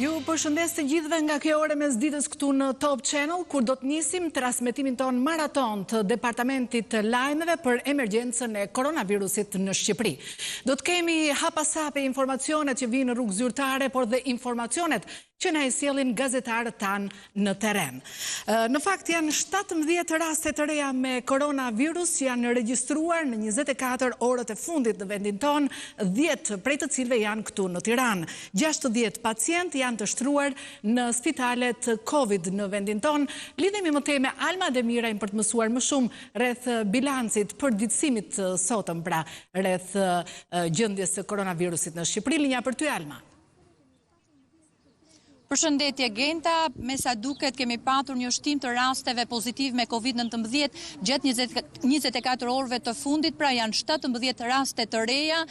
Ju përshëndes të gjithëve nga kjo ore mes ditës këtu në Top Channel, kur do të nisim transmetimin ton maraton të Departamentit të lajmeve për emergjencën e koronavirusit në Shqipëri. Do të kemi hapësirë informacionet që vinë në rrugë zyrtare, por dhe informacionet që na i sjellin gazetarët tanë në terren. Në fakt janë 17 raste të reja me koronavirus janë regjistruar në 24 orët e fundit në vendin ton, 10 prej të cilëve janë këtu në Tiranë. 60 pacientë janë të shtruar në spitalet Covid në vendin ton. Lidhemi më tej me Alma Demirajn për të mësuar më shumë rreth bilancit për ditësimit sotëm, pra rreth gjendjes së koronavirusit në Shqipëri. Linja për ty, Alma. Përshëndetje Genta, me sa duket kemi patur një shtim të rasteve pozitiv me Covid-19 gjatë 24 orëve të fundit, pra janë 17 raste të reja,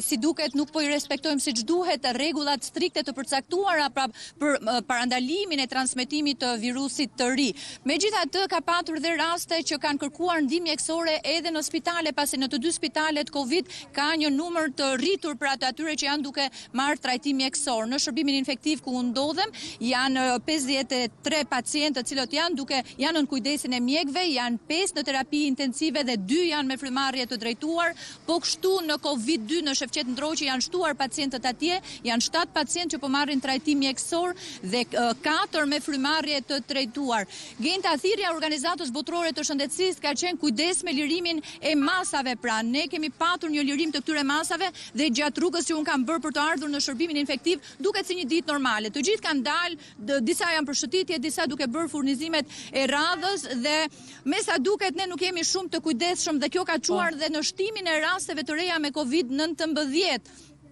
si duket nuk po i respektojmë siç duhet rregullat strikte të përcaktuara për parandalimin e transmetimit të virusit të ri. Megjithatë ka patur dhe raste që kanë kërkuar ndihmë mjekësore edhe në spitale, pasi në të dy spitalet Covid ka një numër të rritur pra të atyre që janë duke marrë trajtim mjekësor. Në shërbimin infektiv ku ndodhem janë 53 pacientë të cilët janë në kujdesin e mjekëve, janë 5 në terapi intensive dhe 2 janë me frymarrje të drejtuar, po kështu në Covid-2 në Shefqet Ndroqi janë shtuar pacientët atje, janë 7 pacientë që po marrin trajtim mjekësor dhe 4 me frymarrje të drejtuar. Genta, thirrja e Organizatës Botërore të Shëndetësisë ka qenë kujdes me lirimin e masave, pra ne kemi patur një lirim të këtyre masave dhe gjatë rrugës që un kam bërë për të ardhur në shërbimin infektiv duket si një ditë normale. Të gjithë kanë dalë, disa janë për shëtitje, disa duke bërë furnizimet e radhës dhe me sa duket ne nuk jemi shumë të kujdesshëm dhe kjo ka çuar dhe në shtimin e rasteve të reja me Covid-19.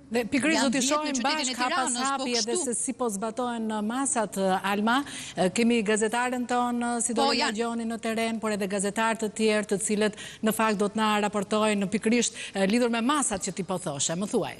Dhe pikërisht do t'i shohim bashkë hapësirë edhe se si po zbatohen masat, Alma. Kemi gazetarën tonë Sidoni Emergjenca në terren, por edhe gazetarë të tjerë të cilët në fakt do të na raportojnë pikërisht lidhur me masat që ti po thoshe. Më thuaj.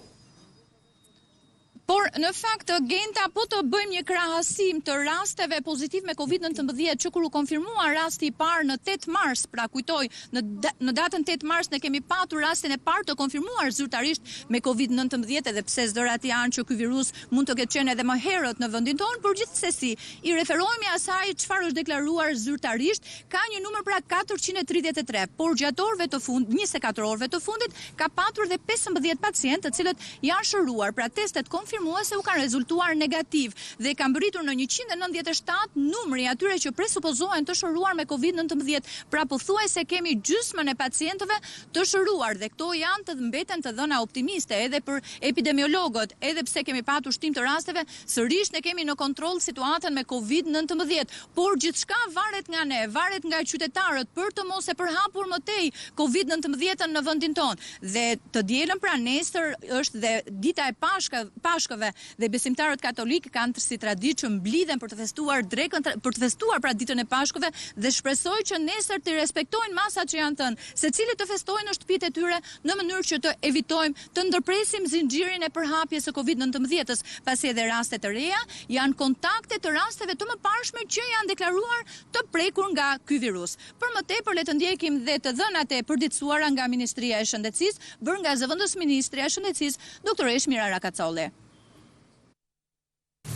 Por në fakt Genta, po të bëjmë një krahasim të rasteve pozitiv me Covid-19 që kur u konfirmua rasti i parë në 8 mars, pra kujtoj, në datën 8 mars ne kemi patur rastin e parë të konfirmuar zyrtarisht me Covid-19 edhe pse zërat janë që ky virus mund të ketë qenë edhe më herët në vendin tonë, por gjithsesi i referohemi asaj çfarë është deklaruar zyrtarisht, ka një numër pra 433, por gjatë orëve të fundit, 24 orëve të fundit, ka patur dhe 15 pacientë të cilët janë shëruar, pra testet se u kanë rezultuar negativ dhe kanë mbërritur në 197 numri atyre që presupozohen të shëruar me Covid-19. Pra pothuajse kemi gjysmën e pacientëve të shëruar dhe këto janë të mbeten të dhëna optimiste edhe për epidemiologët, edhe pse kemi patur shtim të rasteve, sërish ne kemi në kontroll situatën me Covid-19, por gjithçka varet nga ne, varet nga qytetarët për të mos e përhapur më tej Covid-19 në vendin tonë. Dhe të dielën pra nesër është dhe dita e Pashkëve dhe besimtarët katolik kanë si traditë që mblidhen për të festuar drekën, për të festuar pra ditën e Pashkëve dhe shpresoj që nesër të respektojnë masat që janë thënë, secili të festojnë në shtëpitë e tyre në mënyrë që të evitojmë të ndërpresim zinxhirin e përhapjes së Covid-19-s, pasi edhe raste të reja janë kontakte të rasteve të mëparshme që janë deklaruar të prekur nga ky virus. Për më tepër le të ndjekim dhe të dhënat e përditësuara nga Ministria e Shëndetësisë, bërë nga zëvendës Ministria e Shëndetësisë, doktoresh Mira Rakacolli.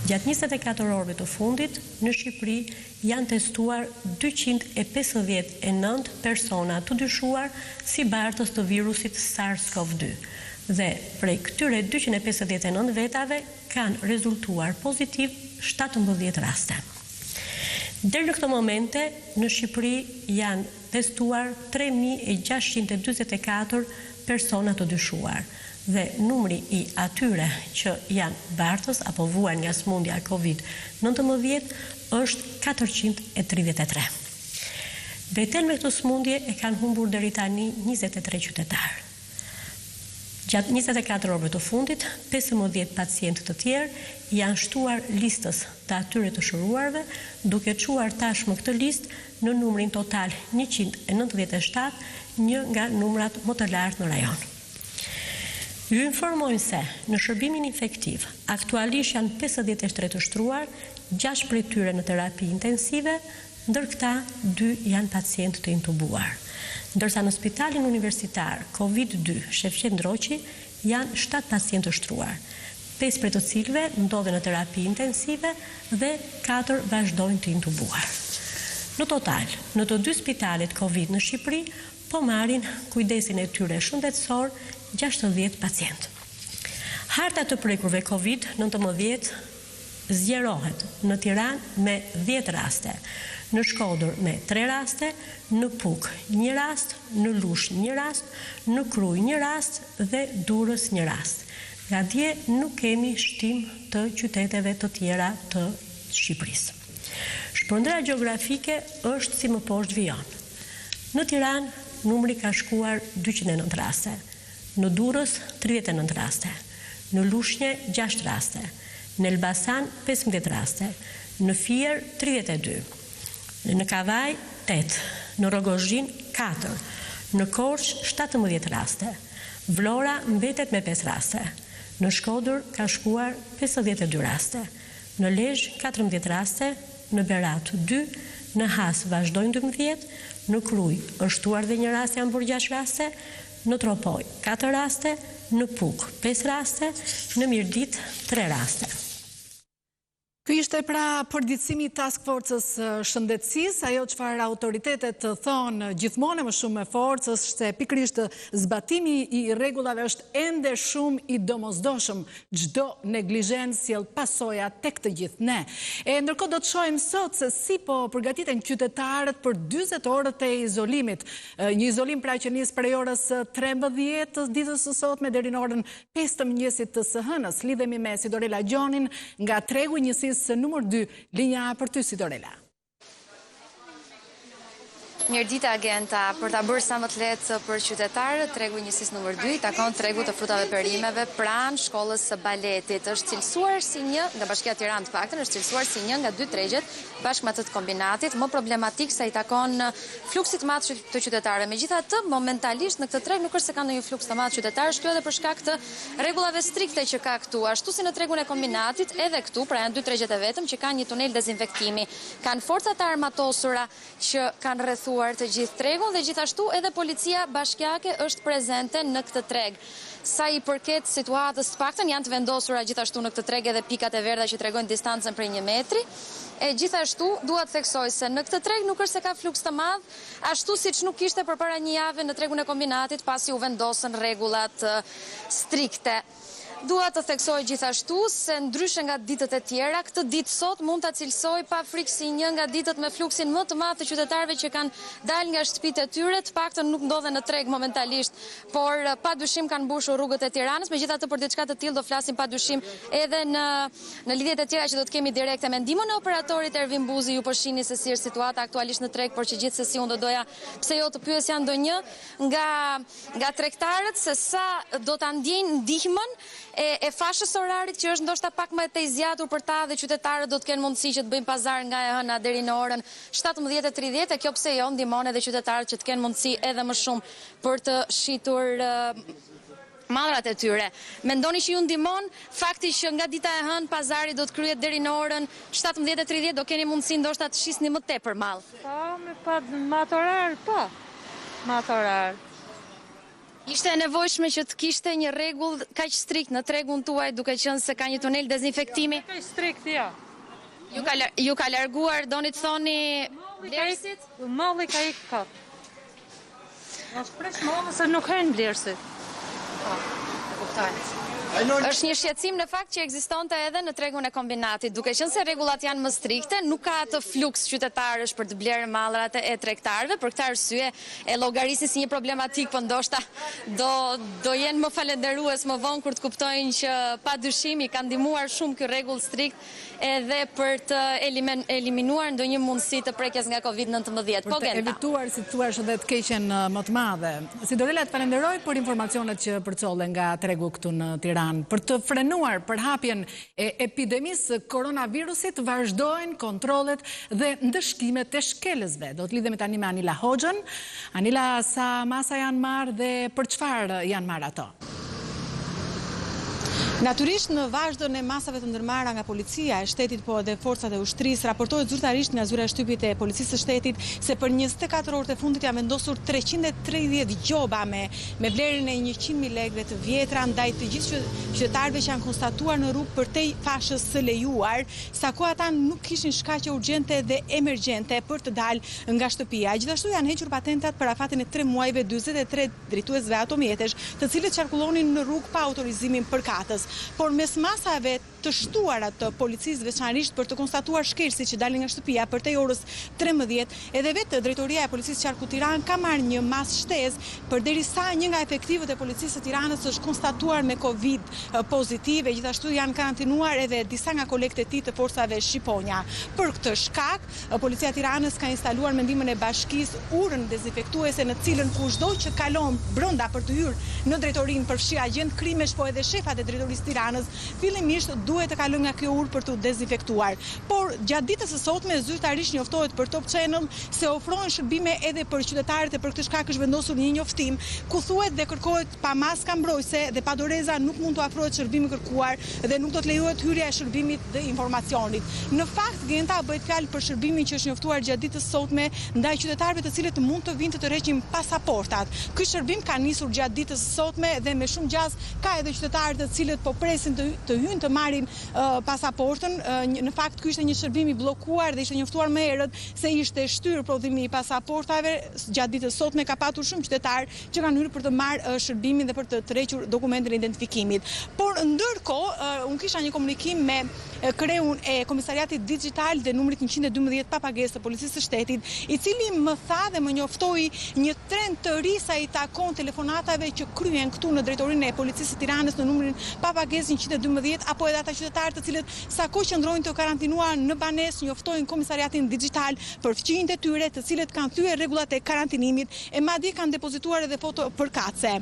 Gjatë 24 orëve të fundit, në Shqipëri janë testuar 259 persona të dyshuar si bartës të virusit SARS-CoV-2. Dhe prej këtyre 259 vetave kanë rezultuar pozitiv 17 raste. Deri në këto momente, në Shqipëri janë testuar 3624 persona të dyshuar. Dhe numri i atyre që janë bartës apo vuajnë nga smundja Covid-19 është 433. Veten me këtë smundje e kanë humbur deri tani 23 qytetarë. Gjatë 24 orëve të fundit, 15 pacientë të tjerë janë shtuar listës të atyre të shëruarve, duke çuar tashmë këtë listë në numrin total 197, një nga numrat më të lartë në rajon. Ju informojnë se në shërbimin infektiv aktualisht janë 53 të shtruar, 6 prej tyre në terapi intensive, ndër këta 2 janë pacientë të intubuar. Ndërsa në spitalin universitar COVID-2 Shefqet Ndroqi janë 7 pacientë të shtruar. 5 prej të cilëve ndodhen në terapi intensive dhe 4 vazhdojnë të intubuar. Në total, në të 2 spitalet Covid në Shqipëri, po marrin kujdesin e tyre shëndetësor 60 pacientë. Harta të prekurve Covid-19 zgjerohet në Tiranë me 10 raste, në Shkodër me 3 raste, në Puk 1 rast, në Lush 1 rast, në Kruj 1 rast dhe Durrës 1 rast. Nga dje nuk kemi shtim të qyteteve të tjera të Shqipërisë. Shpërndera gjeografike është si më poshtë vijon. Në Tiranë numri ka shkuar 209 raste, në Durrës 39 raste, në Lushnjë 6 raste, në Elbasan 15 raste, në Fier 32, në Kavaj 8, në Rogozhin 4, në Korçë 17 raste, Vlora mbetet me 5 raste, në Shkodër ka shkuar 52 raste, në Lezhë 14 raste, në Berat 2, në Has vazhdojnë 12, në Kruj është shtuar dhe 1 rast, janë bërë 6 raste, në Tropoj 4 raste, në Puk 5 raste, në Mirdit 3 raste. Ky ishte pra përditësimi i task forcës shëndetësisë, ajo çfarë autoritetet thonë gjithmonë më shumë me forcë është se pikërisht zbatimi i rregullave është ende shumë i domosdoshëm. Çdo neglizhencë sjell pasoja tek të gjithë ne. Ndërkohë do të shohim sot se si po përgatiten qytetarët për 40 orët e izolimit. Një izolim pra që nis prej orës 13 të ditës së sotme deri në orën 5 të mëngjesit të së hënës. Lidhemi me Sidorela Gjonin nga tregu njësisë numër 2, linja për ty Sidorela. Mirëdita Agenta, për ta bërë sa më të lehtë për qytetarët, tregu i njësisë numër 2 takon tregu të frutave perimeve pranë shkollës së baletit. Është cilësuar si një nga Bashkia Tiranë, të faktën është cilësuar si një nga 2 tregjet bashkë me atë të kombinatit, më problematik sa i takon fluksit madh të qytetarëve. Megjithatë, momentalisht në këtë treg nuk është se ka ndonjë fluks të madh qytetarësh, kjo edhe për shkak të rregullave strikte që ka këtu. Ashtu si në tregun e kombinatit, edhe këtu, pra janë 2 tregjet e vetëm që kanë një tunel dezinfektimi. Kanë forcat e armatosura që kanë rrethuar të gjithë tregun dhe gjithashtu edhe policia bashkiake është prezente në këtë treg. Sa i përket situatës, të paktën janë të vendosura gjithashtu në këtë treg edhe pikat e verdha që tregojnë distancën prej 1 metri. E gjithashtu dua të theksoj se në këtë treg nuk është se ka fluks të madh, ashtu siç nuk kishte përpara një jave në tregun e kombinatit pasi u vendosën rregullat strikte. Dua të theksoj gjithashtu se ndryshe nga ditët e tjera, këtë ditë sot mund ta cilësoj pa frikë si një nga ditët me fluksin më të madh të qytetarëve që kanë dalë nga shtëpitë e tyre, të paktën nuk ndodhen në treg momentalisht, por padyshim kanë mbushur rrugët e Tiranës. Megjithatë për diçka të tillë do flasim padyshim edhe në lidhjet e tjera që do të kemi direkte me ndihmën e operatorit Ervin Buzi. Ju po shihni se si është situata aktualisht në treg, por që gjithsesi unë do doja pse jo të pyesja ndonjë nga tregtarët se sa do ta ndjejnë ndihmën e fashës orarit që është ndoshta pak më të zgjatur për ta dhe qytetarët do të kenë mundësi që të bëjnë pazar nga e hëna deri në orën 17:30 e kjo pse jo ndihmon edhe qytetarët që të kenë mundësi edhe më shumë për të shitur mallrat e tyre. Mendoni që ju ndihmon fakti që nga dita e hënë pazari do të kryhet deri në orën 17:30 do keni mundësi ndoshta të shisni më tepër mall? Po, me orar, po. Me orar. Ishte e nevojshme që të kishte një rregull kaq strikt në tregun tuaj, duke qenë se ka një tunel dezinfektimi? Kaq strikt, jo. Ju ka larguar, doni të thoni blerësit? Malli ka ikë kot. Është presh malli se nuk hyn blerësit. Po, e kuptoj. Është një shqetësim në fakt që ekzistonte edhe në tregun e kombinatit, duke qenë se rregullat janë më strikte, nuk ka atë fluks qytetarësh për të blerë mallrat e tregtarëve, për këtë arsye e llogarisni si një problematik, por ndoshta do jenë më falënderues më vonë kur të kuptojnë që padyshim i ka ndihmuar shumë ky rregull strikt edhe për të eliminuar ndonjë mundësi të prekjes nga Covid-19. Po Genta. Për të evituar si thua edhe të keqen më të madhe. Sidorela, të falenderoj për informacionet që përcollen nga tregu këtu në Tiranë. Për të frenuar përhapjen e epidemisë koronavirusit, vazhdojnë kontrollet dhe ndëshkimet e shkelësve. Do të lidhemi tani me Anila Hoxhën. Anila, sa masa janë marrë dhe për çfarë janë marrë ato? Natyrisht në vazhdon e masave të ndërmarra nga policia e shtetit po edhe forcat e ushtrisë raportohet zyrtarisht nga zyra e shtypit e policisë së shtetit se për 24 orët e fundit janë vendosur 330 gjoba me vlerën e 100.000 lekëve të vjetra ndaj të gjithë qytetarëve që janë konstatuar në rrugë përtej fashës së lejuar, sako ata nuk kishin shkaqe urgjente dhe emergjente për të dalë nga shtëpia. Gjithashtu janë hequr patentat për afatin e 3 muajve 43 drejtuesve automjetesh, të cilët qarkullonin në rrugë pa autorizimin përkatës. Por mes masave të shtuara të policisë veçanërisht për të konstatuar shkelësi që dalin nga shtëpia përtej orës 13, edhe vetë drejtoria e policisë qarku Tiranë ka marrë një masë shtesë përderisa një nga efektivët e policisë së Tiranës është konstatuar me Covid pozitive, gjithashtu janë karantinuar edhe disa nga kolegët e tij të forcave shqiponja. Për këtë shkak, policia e Tiranës ka instaluar me ndihmën e bashkisë urën dezinfektuese në cilën kushdo që kalon brenda për të hyrë në drejtorinë përfshi agjent krimesh po edhe shefat e drejtorisë Tiranës, fillimisht duhet të kalojnë nga kjo urë për të dezinfektuar. Por gjatë ditës së sotme zyrtarisht njoftohet për Top Channel se ofrohen shërbime edhe për qytetarët e për këtë shkak është vendosur një njoftim ku thuhet dhe kërkohet pa maska mbrojtëse dhe pa doreza nuk mund të afrohet shërbimi kërkuar dhe nuk do të lejohet hyrja e shërbimit dhe informacionit. Në fakt, Gjenta bëhet fjalë për shërbimin që është njoftuar gjatë ditës së sotme ndaj qytetarëve të cilët mund të vinë të tërheqin pasaportat. Ky shërbim ka nisur gjatë ditës së sotme dhe me shumë gjaz ka edhe qytetarë të cilët po presin të hyjnë të marrin pasaportën. Në fakt ky ishte një shërbim i bllokuar dhe ishte njoftuar më herët se ishte shtyr prodhimi i pasaportave. Gjatë ditës sotme ka patur shumë qytetarë që kanë hyrë për të marrë shërbimin dhe për të tërhequr dokumentin e identifikimit. Por ndërkohë, unë kisha një komunikim me kreun e Komisariatit Digital dhe numrit 112 pa pagesë të policisë së shtetit, i cili më tha dhe më njoftoi një trend të ri sa i takon telefonatave që kryen këtu në drejtorinë e policisë së Tiranës në numrin pa pagesë 112 apo edhe ata qytetarë të cilët sako qëndrojnë të karantinuar në banesë njoftojnë Komisariatin Digital për fqinjtë e tyre të cilët kanë thyer rregullat e karantinimit e madje kanë depozituar edhe foto përkatëse.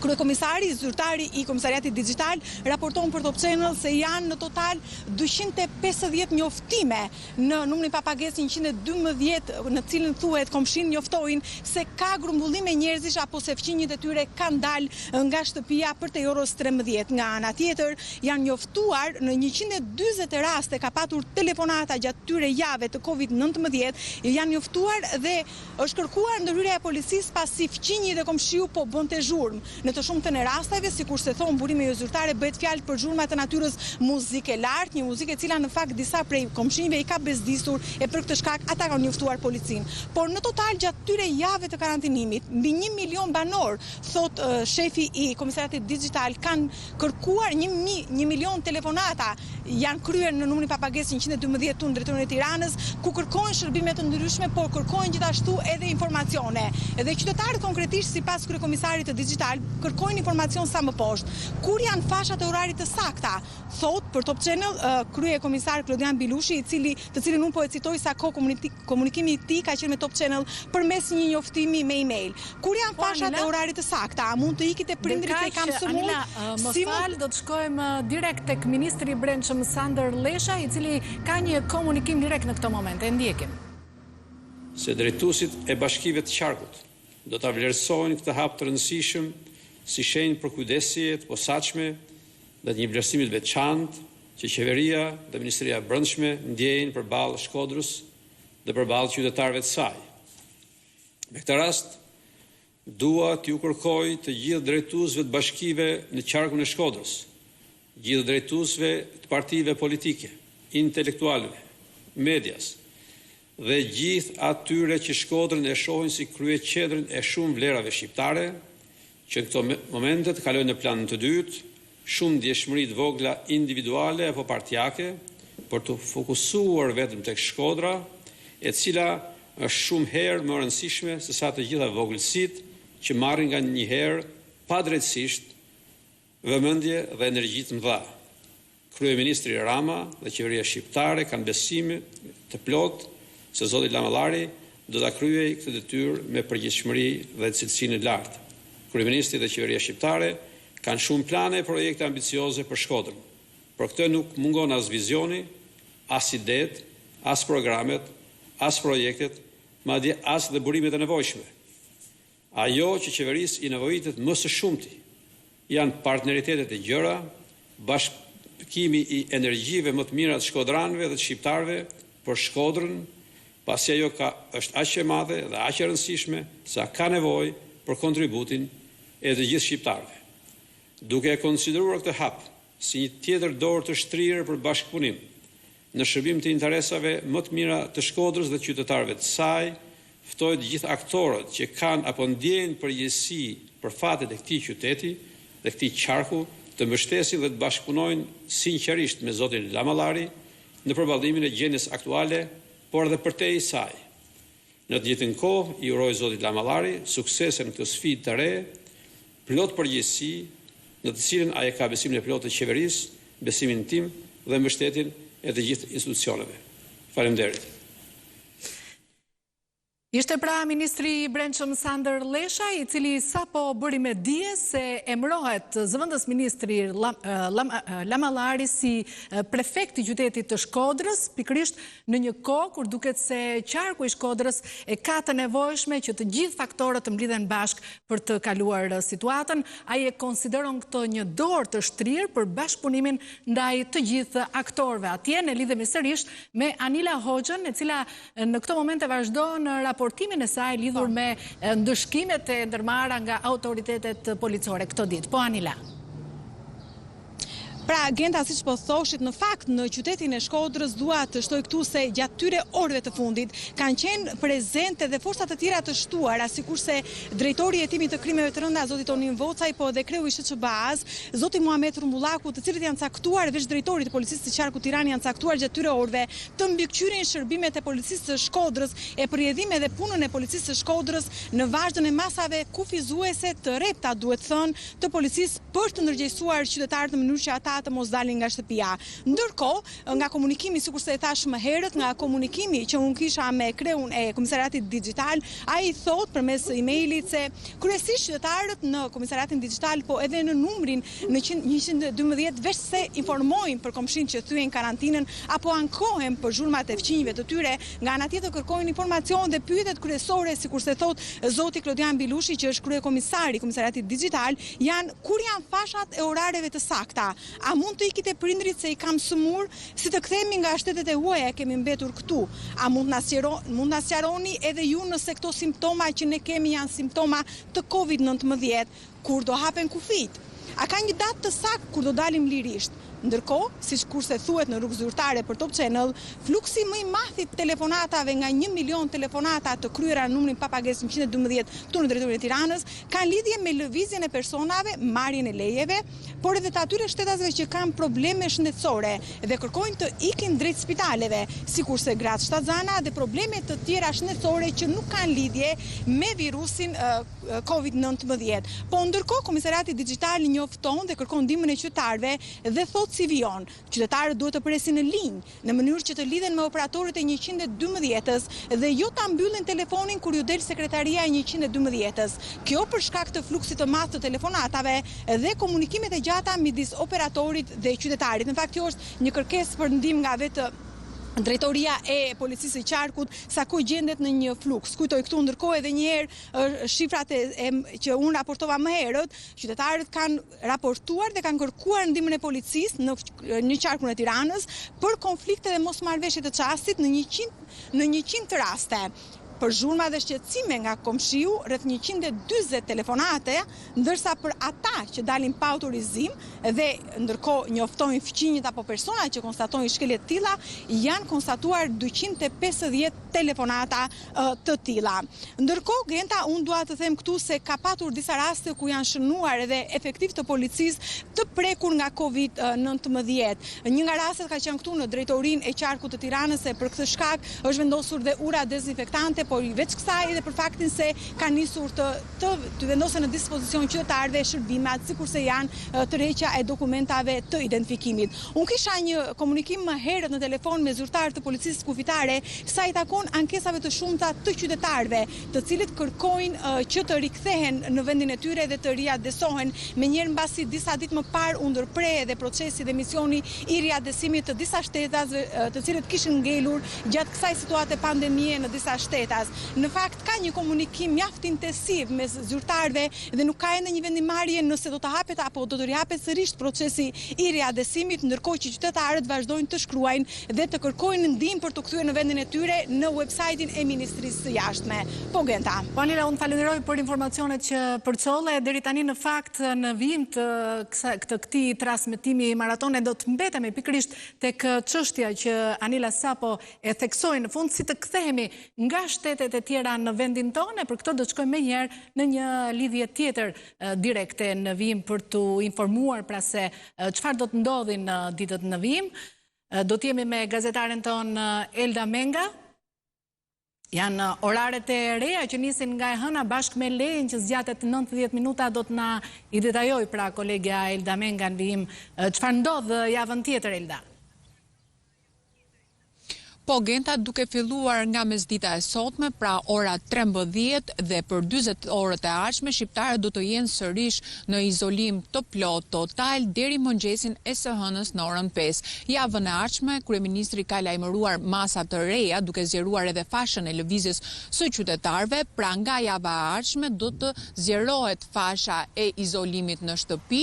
Kryekomisari zyrtari i Komisariatit Digital raporton për Top Channel se janë në total 250 njoftime në numrin pa pagesë 112 në cilën thuhet komshin njoftojnë se ka grumbullime njerëzish apo se fqinjtë e tyre kanë dalë nga shtëpia përtej orës 13. Nga ana tjetër janë njoftuar në 140 raste ka patur telefonata gjatë tyre jave të Covid-19, janë njoftuar dhe është kërkuar ndërhyrja e policisë pasi fqinji dhe komshiu po bënte zhurmë. Në të shumtën e rasteve, sikur se thon burimi jo zyrtare, bëhet fjalë për zhurma të natyrës muzike lart, një muzikë e cila në fakt disa prej komshinjve i ka bezdisur e për këtë shkak ata kanë njoftuar policinë. Por në total gjatë tyre jave të karantinimit, mbi 1 milion banor, thot shefi i Komisariatit Digital, kanë kërkuar 1 milion telefonata janë kryer në numrin pa pagesë 112 tonë drejtorinë e Tiranës, ku kërkojnë shërbime të ndryshme, por kërkojnë gjithashtu edhe informacione. Edhe qytetarët konkretisht sipas kryekomisarit të Digital kërkojnë informacion sa më poshtë. Kur janë fashat e orarit të sakta? Thot për Top Channel kryekomisar Klodian Bilushi, të cilin unë po e citoj sa komunikimi i tij ka qenë me Top Channel përmes një njoftimi me email. Kur janë fashat e orarit të sakta? A mund të ikit e prindrit që kam sëmundje? Më fal, do të shkojmë direkt tek ministri i Brendshëm Sander Lesha, i cili ka një komunikim direkt në këtë moment. E ndjekim. Se drejtuesit e bashkive të qarkut do ta vlerësojnë këtë hap të rëndësishëm si shenjë për kujdesje të posaçme dhe të një vlerësimi të veçantë që qeveria dhe Ministria e Brendshme ndjejnë përballë Shkodrës dhe përballë qytetarëve të saj. Me këtë rast, dua t'ju kërkoj të gjithë drejtuesve të bashkive në qarkun e Shkodrës, gjithë drejtuesve të partive politike, intelektualëve, medias, dhe gjithë atyre që Shkodrën e shohin si kryeqendrën e shumë vlerave shqiptare, që në këto momente të kalojnë në planën të dytë, shumë ndjeshmëri të vogla individuale apo partijake, për të fokusuar vetëm tek Shkodra, e cila është shumë herë më rëndësishme se sa të gjitha vogëlsitë që marrin nga një herë padrejtësisht vëmendje dhe energji të mëdha. Kryeministri Rama dhe qeveria shqiptare kanë besime të plotë se zoti Lamallari do ta kryej këtë detyrë me përgjegjësinë dhe cilësinë të lartë. Kryeministri dhe qeveria shqiptare kanë shumë plane e projekte ambicioze për Shkodrën. Por këtë nuk mungon as vizioni, as idetë, as programet, as projektet, madje as dhe burimet e nevojshme. Ajo që qeverisë i nevojitet më së shumti janë partneritetet e gjëra, bashkimi i energjive më të mira të shkodranëve dhe të shqiptarëve për Shkodrën, pasi ajo është aq e madhe dhe aq e rëndësishme sa ka nevojë për kontributin e të gjithë shqiptarëve. Duke e konsideruar këtë hap si një tjetër dorë të shtrirë për bashkëpunim në shërbim të interesave më të mira të Shkodrës dhe qytetarëve të saj, ftoj të gjithë aktorët që kanë apo ndjejnë përgjegjësi për fatet e këtij qyteti dhe këtij qarku të mbështesin dhe të bashkëpunojnë sinqerisht me zotin Lamallari në përballimin e gjendjes aktuale, por edhe përtej saj. Në të njëjtën kohë, i uroj zotit Lamallari suksese në këtë sfidë të re, plot përgjegjësi, në të cilën ai ka besimin e plotë të qeverisë, besimin tim dhe mbështetjen e të gjithë institucioneve. Faleminderit. Ishte pra Ministri i Brendshëm Sander Lesha, i cili sapo bëri me dije se emërohet zëvendës ministri Lamallari si prefekt i qytetit të Shkodrës, pikërisht në një kohë kur duket se qarku i Shkodrës e ka të nevojshme që të gjithë faktorët të mblidhen bashkë për të kaluar situatën. Ai e konsideron këtë një dorë të shtrirë për bashkëpunimin ndaj të gjithë aktorëve. Atje ne lidhemi sërish me Anila Hoxhën, e cila në këtë moment e vazhdon raportimin e saj lidhur me ndëshkimet e ndërmarra nga autoritetet policore këtë ditë. Po Anila. Pra, Genta, siç po thoshit, në fakt në qytetin e Shkodrës dua të shtoj këtu se gjatë tyre orëve të fundit kanë qenë prezente dhe forca të tjera të shtuara, sikurse drejtori i hetimit të krimeve të rënda zoti Tonin Vocaj, po dhe kreu i SHQBA-s, zoti Muhamet Rumbullaku, të cilët janë caktuar veç drejtorit të policisë të qarkut Tiranë janë caktuar gjatë tyre orëve të mbikëqyrjen shërbimet e policisë së Shkodrës, e përjedhime dhe punën e policisë së Shkodrës në vazhdon e masave kufizuese të repta, duhet thënë, të policisë për të ndërgjegjësuar qytetarët në mënyrë që ata të mos dalin nga shtëpia. Ndërkohë, nga komunikimi, sikurse e thash më herët, nga komunikimi që unë kisha me kreun e Komisariatit Digital, ai thot përmes emailit se kryesisht qytetarët në Komisariatin Digital, po edhe në numrin në 112 veç se informojnë për komshin që thyen karantinën apo ankohen për zhurmat e fqinjve të tyre, nga ana tjetër kërkojnë informacion dhe pyetjet kryesore, sikurse thot zoti Klodian Bilushi, që është kryekomisari i Komisariatit Digital, janë kur janë fashat e orareve të sakta. A mund të ikite prindrit se i kam sëmur, si të kthehemi nga shtetet e huaja kemi mbetur këtu? A mund na sqaroni edhe ju nëse këto simptoma që ne kemi janë simptoma të COVID-19, kur do hapen kufit? A ka një datë të saktë kur do dalim lirisht? Ndërkohë, siç kurse thuhet në rrugë zyrtare për Top Channel, fluksi më i madh i telefonatave nga 1 milion telefonata të kryera në numrin pa pagesë 112 këtu në drejtorinë e Tiranës, kanë lidhje me lëvizjen e personave, marrjen e lejeve, por edhe të atyre shtetasve që kanë probleme shëndetësore dhe kërkojnë të ikin drejt spitaleve, sikurse gratë shtatzana dhe probleme të tjera shëndetësore që nuk kanë lidhje me virusin COVID-19. Po ndërkohë Komisariati Digital njofton dhe kërkon ndihmën e qytetarëve dhe thotë si vijon. Qytetarët duhet të presin në linjë në mënyrë që të lidhen me operatorët e 112-s dhe jo ta mbyllin telefonin kur ju del sekretaria e 112-s. Kjo për shkak të fluksit të madh të telefonatave dhe komunikimet e gjata midis operatorit dhe qytetarit. Në fakt kjo është një kërkesë për ndihmë nga vetë Drejtoria e Policisë së Qarkut, sa ku gjendet në një fluks. Kujtoj këtu ndërkohë edhe një herë shifrat që unë raportova më herët, qytetarët kanë raportuar dhe kanë kërkuar ndihmën e policisë në qarkun e Tiranës për konflikte dhe mosmarrëveshje të çastit në 100 raste. Për zhurma dhe shqetësime nga komshiu, rreth 140 telefonate, ndërsa për ata që dalin pa autorizim dhe ndërkohë njoftojnë fqinjët apo persona që konstatojnë shkelje të tilla, janë konstatuar 250 telefonata të tilla. Ndërkohë, Genta, unë dua të them këtu se ka patur disa raste ku janë shënuar edhe efektiv të policisë të prekur nga COVID-19. Një nga rastet ka qenë këtu në drejtorinë e qarkut të Tiranës, e për këtë shkak është vendosur dhe ura dezinfektante, por i veç kësaj edhe për faktin se ka nisur të vendosen në dispozicion qytetarëve shërbimet, sikurse janë tërheqja e dokumentave të identifikimit. Unë kisha një komunikim më herët në telefon me zyrtar të policisë kufitare, sa i takon pranon ankesave të shumta të qytetarëve, të cilët kërkojnë që të rikthehen në vendin e tyre dhe të riadesohen. Menjëherë mbasi disa ditë më parë u ndërprej edhe procesi dhe misioni i riadesimit të disa shtetazve të cilët kishin ngelur gjatë kësaj situate pandemie në disa shtetas. Në fakt ka një komunikim mjaft intensiv mes zyrtarëve dhe nuk ka ende një vendimarrje nëse do të hapet apo do të rihapet sërish procesi i riadesimit, ndërkohë që qytetarët vazhdojnë të shkruajnë dhe të kërkojnë ndihmë për të kthyer në vendin e tyre në websajtin e Ministrisë së Jashtme. Po Genta. Po Anila, unë falenderoj për informacionet që përcolle. Deri tani në fakt në vijim të këtij transmetimi maratone do të mbetemi pikërisht tek çështja që Anila sapo e theksoi në fund, si të kthehemi nga shtetet e tjera në vendin tonë. Për këtë do të shkojmë menjëherë në një lidhje tjetër direkte në vijim për të informuar pra se çfarë do të ndodhi në ditët në vijim. Do të jemi me gazetaren ton Elda Menga. Janë oraret e reja që nisin nga e hëna bashkë me lejën që zgjatet 90 minuta. Do të na i detajoj pra kolegja Elda Menga në vijim çfarë ndodh javën tjetër, Elda. Po Genta, duke filluar nga mesdita e sotme, pra ora 13 dhe për 40 orët e ardhshme, shqiptarët do të jenë sërish në izolim të plot total deri mëngjesin e së hënës në orën 5. Javën e ardhshme, kryeministri ka lajmëruar masa të reja, duke zgjeruar edhe fashën e lëvizjes së qytetarëve. Pra nga java e ardhshme do të zgjerohet fasha e izolimit në shtëpi.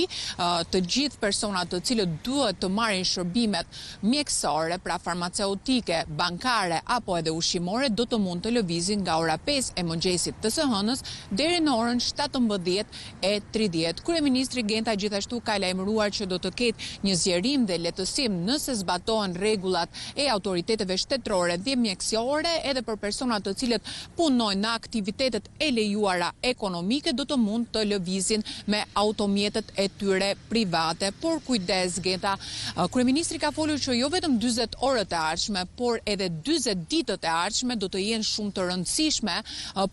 Të gjithë personat të cilët duhet të marrin shërbimet mjekësore, pra farmaceutike, bankare apo edhe ushqimore, do të mund të lëvizin nga ora 5 e mëngjesit të së hënës deri në orën 17:30. Kryeministri Genta gjithashtu ka lajmëruar që do të ketë një zgjerim dhe lehtësim nëse zbatohen rregullat e autoriteteve shtetërore dhe mjekësore, edhe për personat të cilët punojnë në aktivitetet e lejuara ekonomike do të mund të lëvizin me automjetet e tyre private. Por kujdes Genta, kryeministri ka folur që jo vetëm 40 orët e ardhshme, por edhe 40 ditët e ardhshme do të jenë shumë të rëndësishme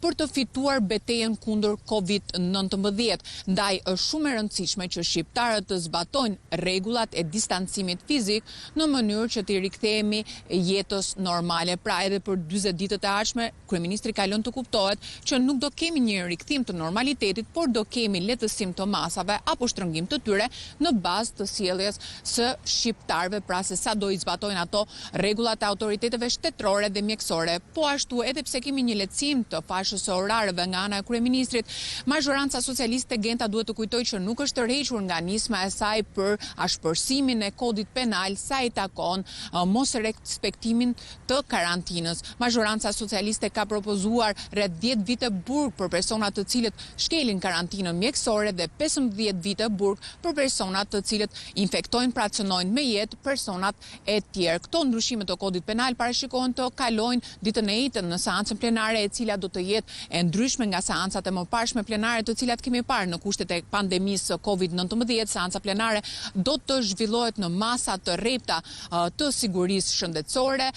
për të fituar betejën kundër COVID-19. Ndaj është shumë e rëndësishme që shqiptarët të zbatojnë rregullat e distancimit fizik në mënyrë që të rikthehemi jetës normale. Pra edhe për 40 ditët e ardhshme, kryeministri ka lënë të kuptohet që nuk do kemi një rikthim të normalitetit, por do kemi lehtësim të masave apo shtrëngim të tyre në bazë të sjelljes së shqiptarëve, pra se sa do i zbatojnë ato rregullat e autoriteteve shtetërore dhe mjekësore. Po ashtu edhe pse kemi një lehtësim të fashës së orareve nga ana e kryeministrit, majoranca socialiste Genta duhet të kujtojë që nuk është tërhequr nga nisma e saj për ashpërsimin e kodit penal sa i takon mos respektimin të karantinës. Majoranca socialiste ka propozuar rreth 10 vite burg për personat të cilët shkelin karantinën mjekësore dhe 15 vite burg për personat të cilët infektojnë, pra cënojnë me jetë personat e tjerë. Këto ndryshime të kodit penal parashikohen të kalojnë ditën e njëjtën në seancën plenare, e cila do të jetë e ndryshme nga seancat e mëparshme plenare të cilat kemi parë në kushtet e pandemisë COVID-19. Seanca plenare do të zhvillohet në masa të rrepta të sigurisë shëndetësore.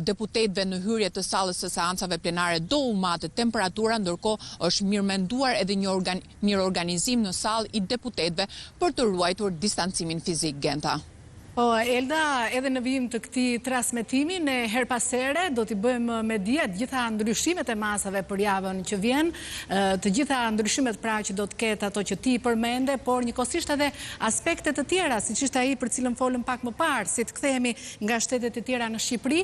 Deputetëve në hyrje të sallës së seancave plenare do u matet temperatura, ndërkohë është mirëmenduar edhe një mirë organizim në sallë i deputetëve për të ruajtur distancimin fizik. Genta. Po, Elda, edhe në vijim të këtij transmetimi, ne her pas here do t'i bëjmë me dije të gjitha ndryshimet e masave për javën që vjen, të gjitha ndryshimet pra që do të ketë ato që ti përmende, por njëkohësisht edhe aspekte të tjera, siç ishte ai për cilën folëm pak më parë, si të kthehemi nga shtetet e tjera në Shqipëri,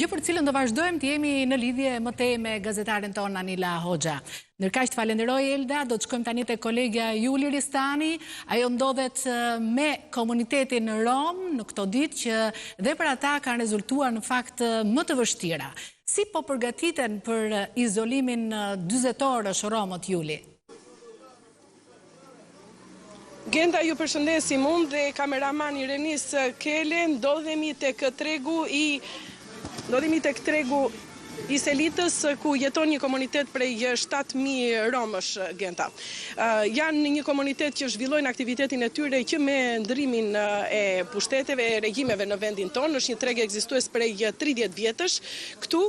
gjë për cilën do vazhdojmë të jemi në lidhje më tej me gazetaren tonë Anila Hoxha. Ndërkaq të falenderoj Elda, do të shkojmë tani te kolegja Juli Ristani. Ajo ndodhet me komunitetin rom në këto ditë që dhe për ata kanë rezultuar në fakt më të vështira. Si po përgatiten për izolimin 40 orësh romët, Juli? Genta, ju përshëndesim, unë dhe kameramani Renis Kele ndodhemi tek tregu i Selitës, ku jeton një komunitet prej 7.000 romësh, Genta. Janë një komunitet që zhvillojnë aktivitetin e tyre që me ndrimin e pushteteve, e regjimeve në vendin tonë. Është një treg ekzistues prej 30 vjetësh. Këtu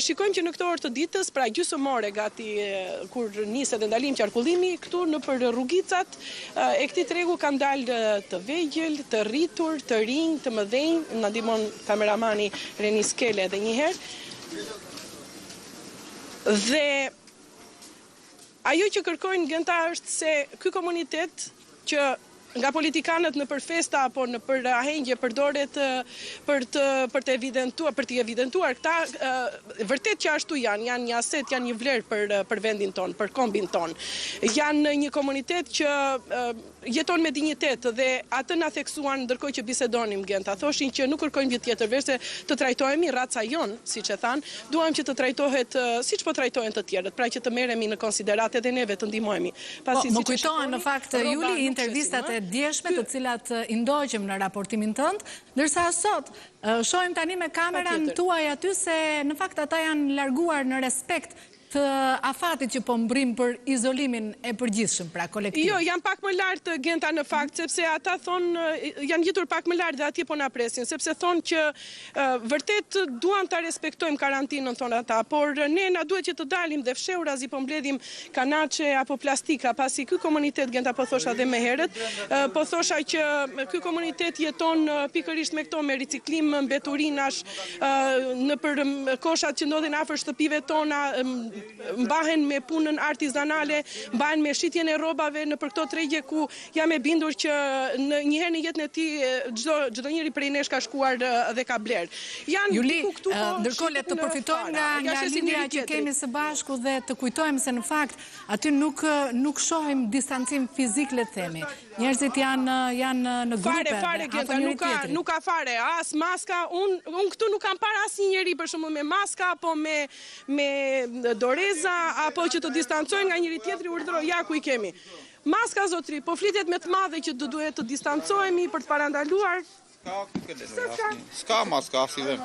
shikojmë që në këto orë të ditës, pra gjysmore gati kur niset dhe ndalim qarkullimi, këtu në për rrugicat e këtij tregu kanë dalë të vegjël, të rritur, të rinj, të mëdhenj. Na ndihmon kameramani Renis Kele edhe një herë. Dhe ajo që kërkojnë Genta është se ky komunitet që nga politikanët në përfesta apo në për ahengje përdoret për të evidentuar këta vërtet që ashtu janë një aset, janë një vlerë për vendin ton, për kombin ton. Janë një komunitet që jeton me dinjitet dhe atë na theksuan ndërkohë që bisedonim Genta. Thoshin që nuk kërkojmë gjë tjetër veç se të trajtohemi raca jon, siç e thanë, duam që të trajtohet siç po trajtohen të tjerët, pra që të merremi në konsiderat edhe neve të ndihmohemi. Më kujtohen në fakt Juli intervistat e djeshme të cilat i ndoqëm në raportimin tënd, ndërsa sot shohim tani me kameran tuaj aty se në fakt ata janë larguar në respekt të afatit që po mbrim për izolimin e përgjithshëm, pra kolektiv. Jo, janë pak më lartë Genta në fakt, sepse ata thonë, janë gjetur pak më lartë dhe atje po na presin, sepse thonë që vërtet duam ta respektojmë karantinën, thonë ata, por ne na duhet që të dalim dhe fshehurazi po mbledhim kanaçe apo plastika, pasi ky komunitet Genta po thosha edhe më herët, po thosha që ky komunitet jeton pikërisht me këto me riciklim mbeturinash në për koshat që ndodhin afër shtëpive tona, mbahen me punën artizanale, mbahen me shitjen e rrobave në për këto tregje ku jam e bindur që një herë në jetën e tij çdo njeri prej nesh ka shkuar dhe ka bler. Juli, ndërkohë le të përfitojmë nga lidhja që kemi së bashku dhe të kujtojmë se në fakt aty nuk shohim distancim fizik, le të themi. Njerëzit janë në grupe. Fare Genta, nuk ka fare as maska. Unë këtu nuk kam parë asnjë njeri për shembull me maska apo me doreza apo që të distancojnë nga njëri tjetri, urdhëroj, ja ku i kemi. Maska zotri, po flitet me të madhe që duhet të distancohemi për të parandaluar. S'ka maska, si dhe.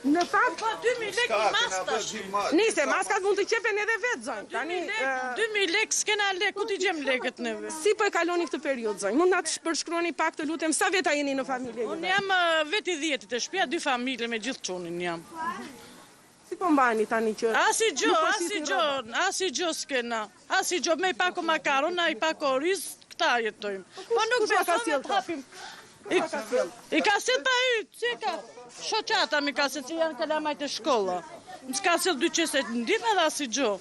Në fakt, 2000 lekë maskash. Nise, maskat mund të qepen edhe vetë, zonjë. 2000 lekë, s'kena lekë, ku t'i gjem lekët neve? Si po e kaloni këtë periudhë, zonjë? Mund na të përshkruani pak të lutem, sa veta jeni në familje? Unë jam veti 10 të shtëpia, 2 familje me gjithë çunin jam. Si po mbani tani që... Asi gjo s'kena. Asi gjo, me i pako makaron, a i pako riz, këta jetojmë. Po nuk beson të hapim. I ka se ta ytë, si ka shoqata mi ka se që janë kalamajt e shkolla. S'ka se 2 qeset në ditë edhe asi gjo.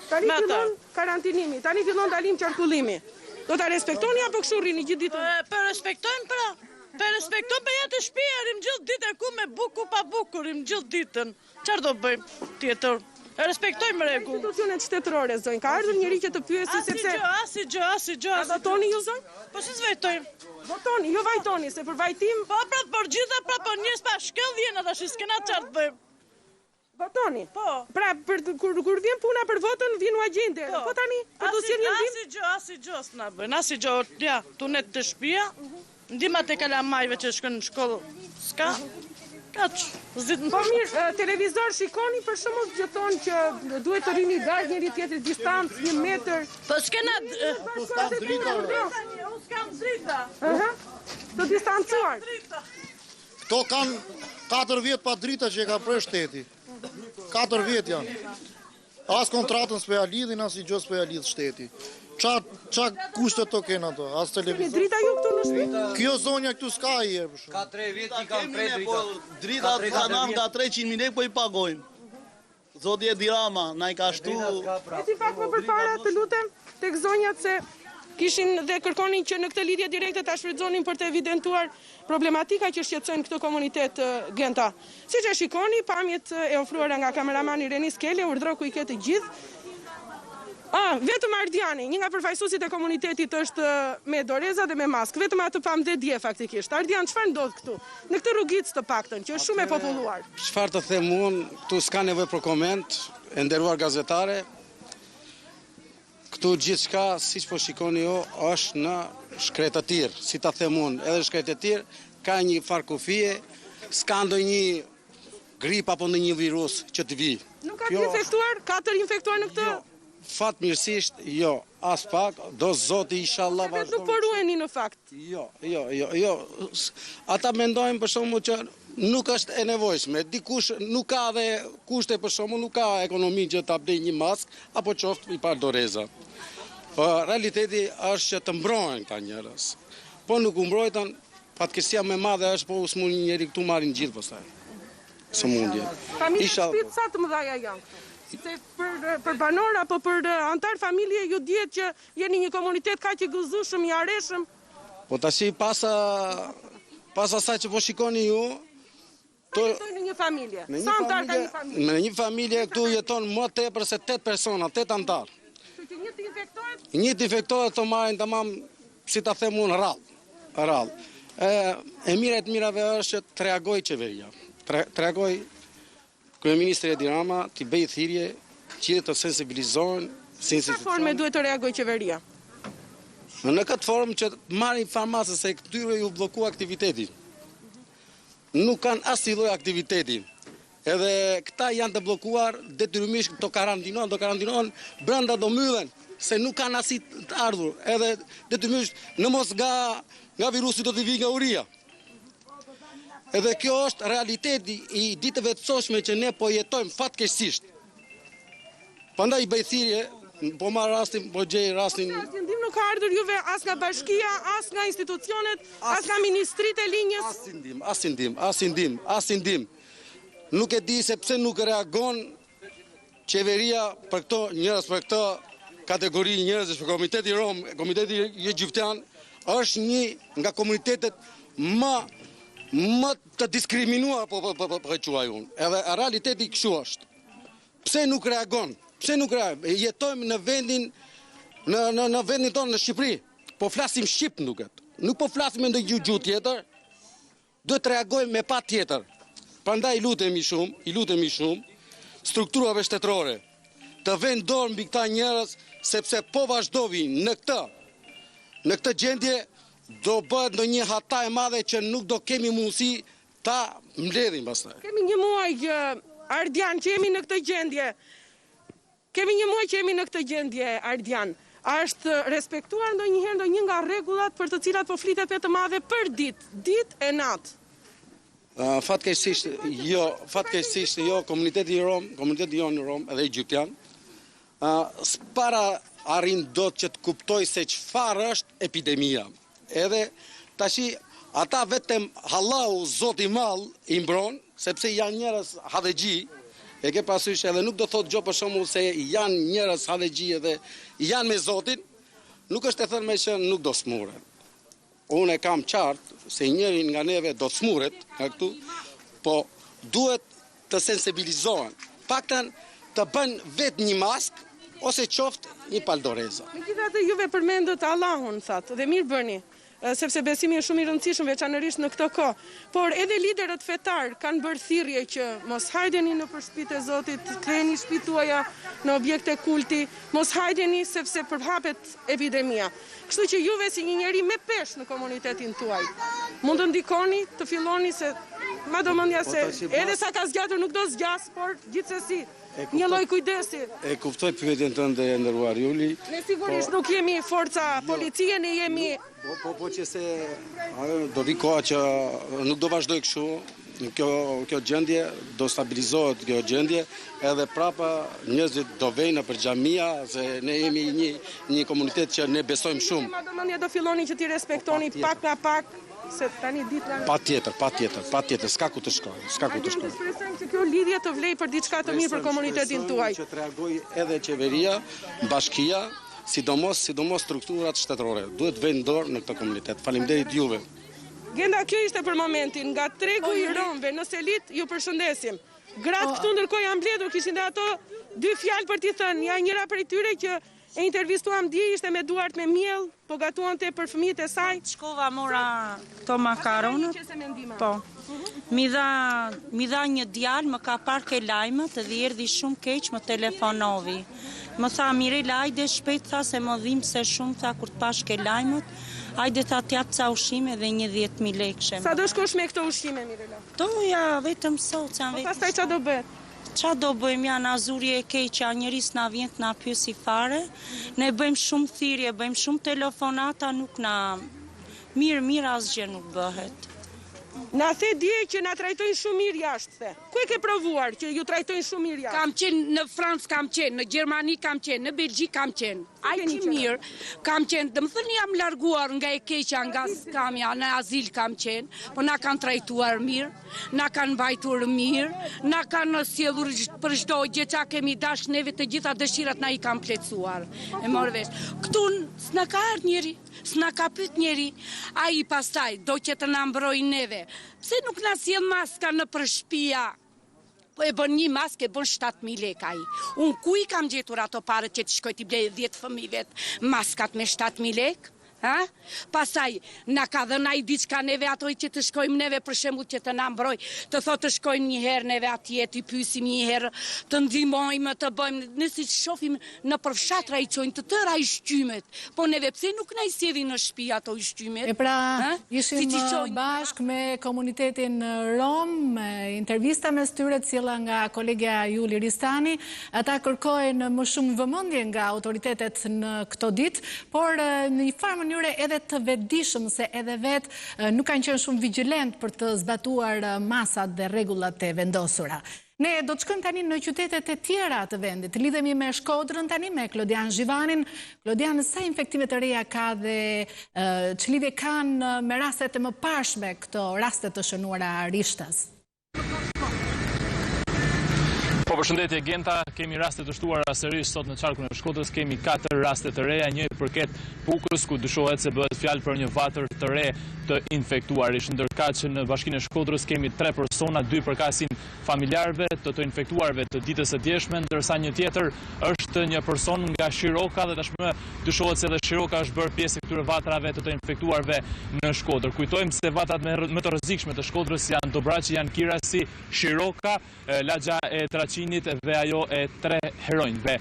Tani fillon karantinimi, tani fillon dalim qarkullimi. Do ta respektoni apo kështu rrini gjithë ditën? Për respektojmë pra. Për respektojmë për jetë e shpia, rim gjithë ditën ku me buku pa buku, rim gjithë ditën. Qarë do bëjmë tjetër? Respektojmë regull. Institucionet shtetërore, zonjë, ka ardhur njëri që të pyesi sepse... Asi gjo. A votoni ju, zonjë? Po si s'vajtojmë? Votoni, jo vajtoni, se për vajtim... Po, për gjitha, po njës pa shkëll vjen edhe shi s'kena qartë bëjmë. Votoni? Po. Pra, kur vjen puna për votën, vjen u agjende. Po tani, për të sjellë një ndim? Asi gjo s'na bëjnë, asi gjo, ja, tunet të shpia, ndimat e kalamajve që shkën në shkollë, s'ka. Po mirë, televizor shikoni për shembull që thonë që duhet të rini larg njëri tjetrit, distancë 1 metër. Po s'kena s'kam drita. Unë s'kam drita. Të distancuar. Këto kanë 4 vjet pa drita që e ka prerë shteti. 4 vjet janë. As kontratën s'po ja lidhin, as i gjë s'po ja lidh shteti. Qa kushtet të kena to, as televizor? Drita ju këtu në shtëpi? Kjo zonja këtu s'ka i e për shumë. Ka 3 vjet i kam prej drita. Drita ka nam nga 300.000 lekë po i pagojmë. Zoti e dirama, na i ka shtu... E si pak më përpara të lutem tek zonjat se kishin dhe kërkonin që në këtë lidhje direkte ta shfrytëzonin për të evidentuar problematika që shqetësojnë këtë komunitet Genta. Siç e shikoni, pamjet e ofruara nga kameramani Renis Kele, urdhëroi ku i ke të gjithë. Vetëm Ardiani, një nga përfaqësuesit e komunitetit është me doreza dhe me maskë, vetëm atë pam dhe dje faktikisht. Ardian, çfarë ndodh këtu? Në këtë rrugicë të paktën, që është shumë e populluar. Çfarë të them unë, këtu s'ka nevojë për koment, e nderuar gazetare. Këtu gjithçka, siç po shikoni ju, është në shkretë të tirë, si ta them unë, edhe shkretë të tirë ka një farë kufije, s'ka ndonjë grip apo ndonjë virus që të vi. Nuk ka të infektuar, 4 infektuar në këtë? Fatmirësisht, jo, as pak, do zoti inshallah vazhdojnë. Nuk porueni në fakt? Jo. Ata mendojnë për shembull që nuk është e nevojshme. Dikush nuk ka dhe kushte për shembull, nuk ka ekonomi që ta blejë një maskë apo qoftë i par doreza. Po realiteti është që të mbrohen këta njerëz. Po nuk u mbrojtën, fatkeqësia më e madhe është po usmul një njeri këtu marrin gjithë pastaj. sëmundje. Familje shtëpit sa të mëdhaja janë këtu? Se për banor apo për antar familje ju dihet që jeni një komunitet kaq i gëzueshëm, i areshëm. Po tash pas asaj që po shikoni ju, në një familje. Sa antar ka një familje? Në një familje këtu jeton më tepër se 8 persona, 8 antar. Që një të infektohet? Një të infektohet të marrin tamam, si ta them unë, rrallë. E mira e të mirave është që të reagoj qeveria. Të reagoj Kryeministri Edi Rama, t'i bëj thirrje, që të sensibilizohen. Në forme duhet të reagoj qeveria? Në këtë formë që marrin farmacë se këtyre ju blloku aktiviteti. Nuk kanë asnjë lloj aktiviteti. Edhe këta janë të bllokuar, detyrimisht do karantinohen, brenda do myllen, se nuk kanë asnjë të ardhur. Edhe detyrimisht në mos nga virusi do t'i vijë nga uria. Edhe kjo është realiteti i ditëve të sotshme që ne po jetojmë fatkeqësisht. Prandaj bëj thirrje, po marr rastin, po gjej rastin. Asnjë nuk ka ardhur juve as nga bashkia, as nga institucionet, as nga ministritë e linjës. As ndim. Nuk e di se pse nuk reagon qeveria për këto njerëz, për këtë kategori njerëzish, për Komiteti Rom, Komiteti Egjiptian është një nga komunitetet më të diskriminuar, po quaj unë. Edhe realiteti kështu është. Pse nuk reagon? Jetojmë në vendin tonë në Shqipëri. Po flasim shqip duket. Nuk po flasim me ndonjë gjuhë tjetër. Duhet të reagojmë me pa tjetër. Prandaj i lutemi shumë strukturave shtetërore të vënë dorë mbi këta njerëz, sepse po vazhdojnë në këtë gjendje do bëhet ndonjë hata e madhe që nuk do kemi mundësi ta mbledhim pastaj. Kemi një muaj Ardian që jemi në këtë gjendje. Ardian. A është respektuar ndonjë nga rregullat për të cilat po flitet me të madhe për ditë e natë? Fatkeqësisht jo, komuniteti jonë në Rom edhe egjiptian, s'para arrin dot që të kuptoj se çfarë është epidemia. Edhe tashi ata vetëm Allahu Zoti i Madh i mbron, sepse janë njerëz hadexhi, e ke parasysh, edhe nuk do thotë gjë për shembull se janë njerëz hadexhi edhe janë me Zotin, nuk është e thënë që nuk do smuren. Unë e kam qartë se njërin nga neve do smuret nga këtu, po duhet të sensibilizohen. Paktën të bën vetë një mask ose qoftë një paldoreza. Megjithatë juve përmendët Allahun, thatë, dhe mirë bëni, sepse besimi është shumë i rëndësishëm veçanërisht në këtë kohë. Por edhe liderët fetar kanë bërë thirrje që mos hajdeni nëpër shtëpitë e Zotit, ktheheni shtëpitë tuaja në objekte kulti, mos hajdeni sepse përhapet epidemia. Kështu që juve si një njeri me peshë në komunitetin tuaj, mund të ndikoni, të filloni se madomendja se edhe sa ka zgjatur nuk do zgjas, por gjithsesi një lloj kujdesi. E kuptoj pyetjen tënde e nderuar Juli. Ne sigurisht nuk jemi forca policie, ne jemi Po që se do vi koha që nuk do vazhdoj kështu, kjo gjendje do stabilizohet kjo gjendje, edhe prapa njerëzit do vejnë për xhamia, se ne jemi një komunitet që ne besojmë shumë. Madomendja do filloni që ti respektoni pak nga pak, se tani ditën. Patjetër, s'ka ku të shkojë. Shpresojmë që kjo lidhje të vlej për diçka të mirë për komunitetin tuaj. Që të reagojë edhe qeveria, bashkia, sidomos strukturat shtetërore. Duhet vënë dorë në këtë komunitet. Faleminderit juve. Gjenda, kjo ishte për momentin. Nga tregu i Romëve në Selit ju përshëndesim. Gratë këtu ndërkohë janë mbledhur, kishin dhe ato 2 fjalë për t'i thënë. Ja njëra prej tyre që e intervistuam dje ishte me duart me miell, po gatuante për fëmijët e saj. Shkova mora këto makaronët. Po. Mi dha një djalë, më ka parë ke lajmet dhe erdhi shumë keq, më telefonovi. Më tha, Mirela, ajde shpejt, tha se më dhim se shumë, tha kur të pash ke lajmet, ajde tha t'jap ca ushqime dhe një 10.000 lekë. Sa do shkosh me këto ushqime, Mirela? Ja, vetëm sot. Po pastaj qa do bëhet? Qa do bëjmë, janë azuri e keq, a njëris na vjen të na pyesi fare, ne bëjmë shumë thirrje, bëjmë shumë telefonata, nuk na mirë asgjë nuk bëhet. Na the dje që na trajtojnë shumë mirë jashtë. Ku e ke provuar që ju trajtojnë shumë mirë jashtë? Kam qenë në Francë, kam qenë në Gjermani, kam qenë në Belgjik, kam qenë. Ai që mirë, kam qenë, dhe më thënë jam larguar nga e keqja, nga skamja, në azil kam qenë, po na kanë trajtuar mirë, na kanë mbajtur mirë, na kanë sjellur për çdo gjë që kemi dash neve, të gjitha dëshirat na i kanë plotësuar. E morë vesh. Këtu s'na ka ardhur njeri, s'na ka pyet njeri, ai pastaj do që të na mbrojë neve. Pse nuk na sjell maska në për shtëpia? Po e bën një maskë, e bën 7.000 lekë ai. Unë ku i kam gjetur ato parë që të shkoj t'i blej 10 fëmijëve maskat me 7.000 lekë? Ha? Pastaj na ka dhënë ai diçka neve ato që të shkojmë neve për shembull që të na mbroj, të thotë të shkojmë një herë neve atje, të pyesim një herë, të ndihmojmë, të bëjmë, ne si shohim në përfshatra i çojnë të tëra i shtymet. Po neve pse nuk na i sjellim në shtëpi ato i shtymet? E pra, ishim bashkë me komunitetin rom, me intervista mes tyre të sjella nga kolegja Juli Ristani. Ata kërkojnë më shumë vëmendje nga autoritetet në këto ditë, por në një farë mënyre edhe të vetëdijshëm se edhe vetë nuk kanë qenë shumë vigjilent për të zbatuar masat dhe rregullat e vendosura. Ne do të shkojmë tani në qytetet e tjera të vendit. Lidhemi me Shkodrën tani me Klodian Zhivanin. Klodian, sa infektime të reja ka dhe ç'lidhje kanë me rastet e mëparshme këto raste të shënuara rishtas? Po, përshëndetje Genta, kemi raste të shtuara sërish sot në qarkun e Shkodrës, kemi 4 raste të reja, një përket Pukës, ku dyshohet se bëhet fjalë për një vatër të re të infektuar. Ndërka që në bashkinë e Shkodrës kemi 3 persona, 2 përkasin familjarëve të infektuarve të ditës së djeshme, ndërsa një tjetër është një person nga Shiroka dhe tashmë dyshohet se edhe Shiroka është bërë pjesë e këtyre vatrave të infektuarve në Shkodër. Kujtojmë se vatrat më të rrezikshme të Shkodrës janë Dobraçi, janë Kirasi, Shiroka, lagja e Traçinit dhe ajo e 3 heronjve.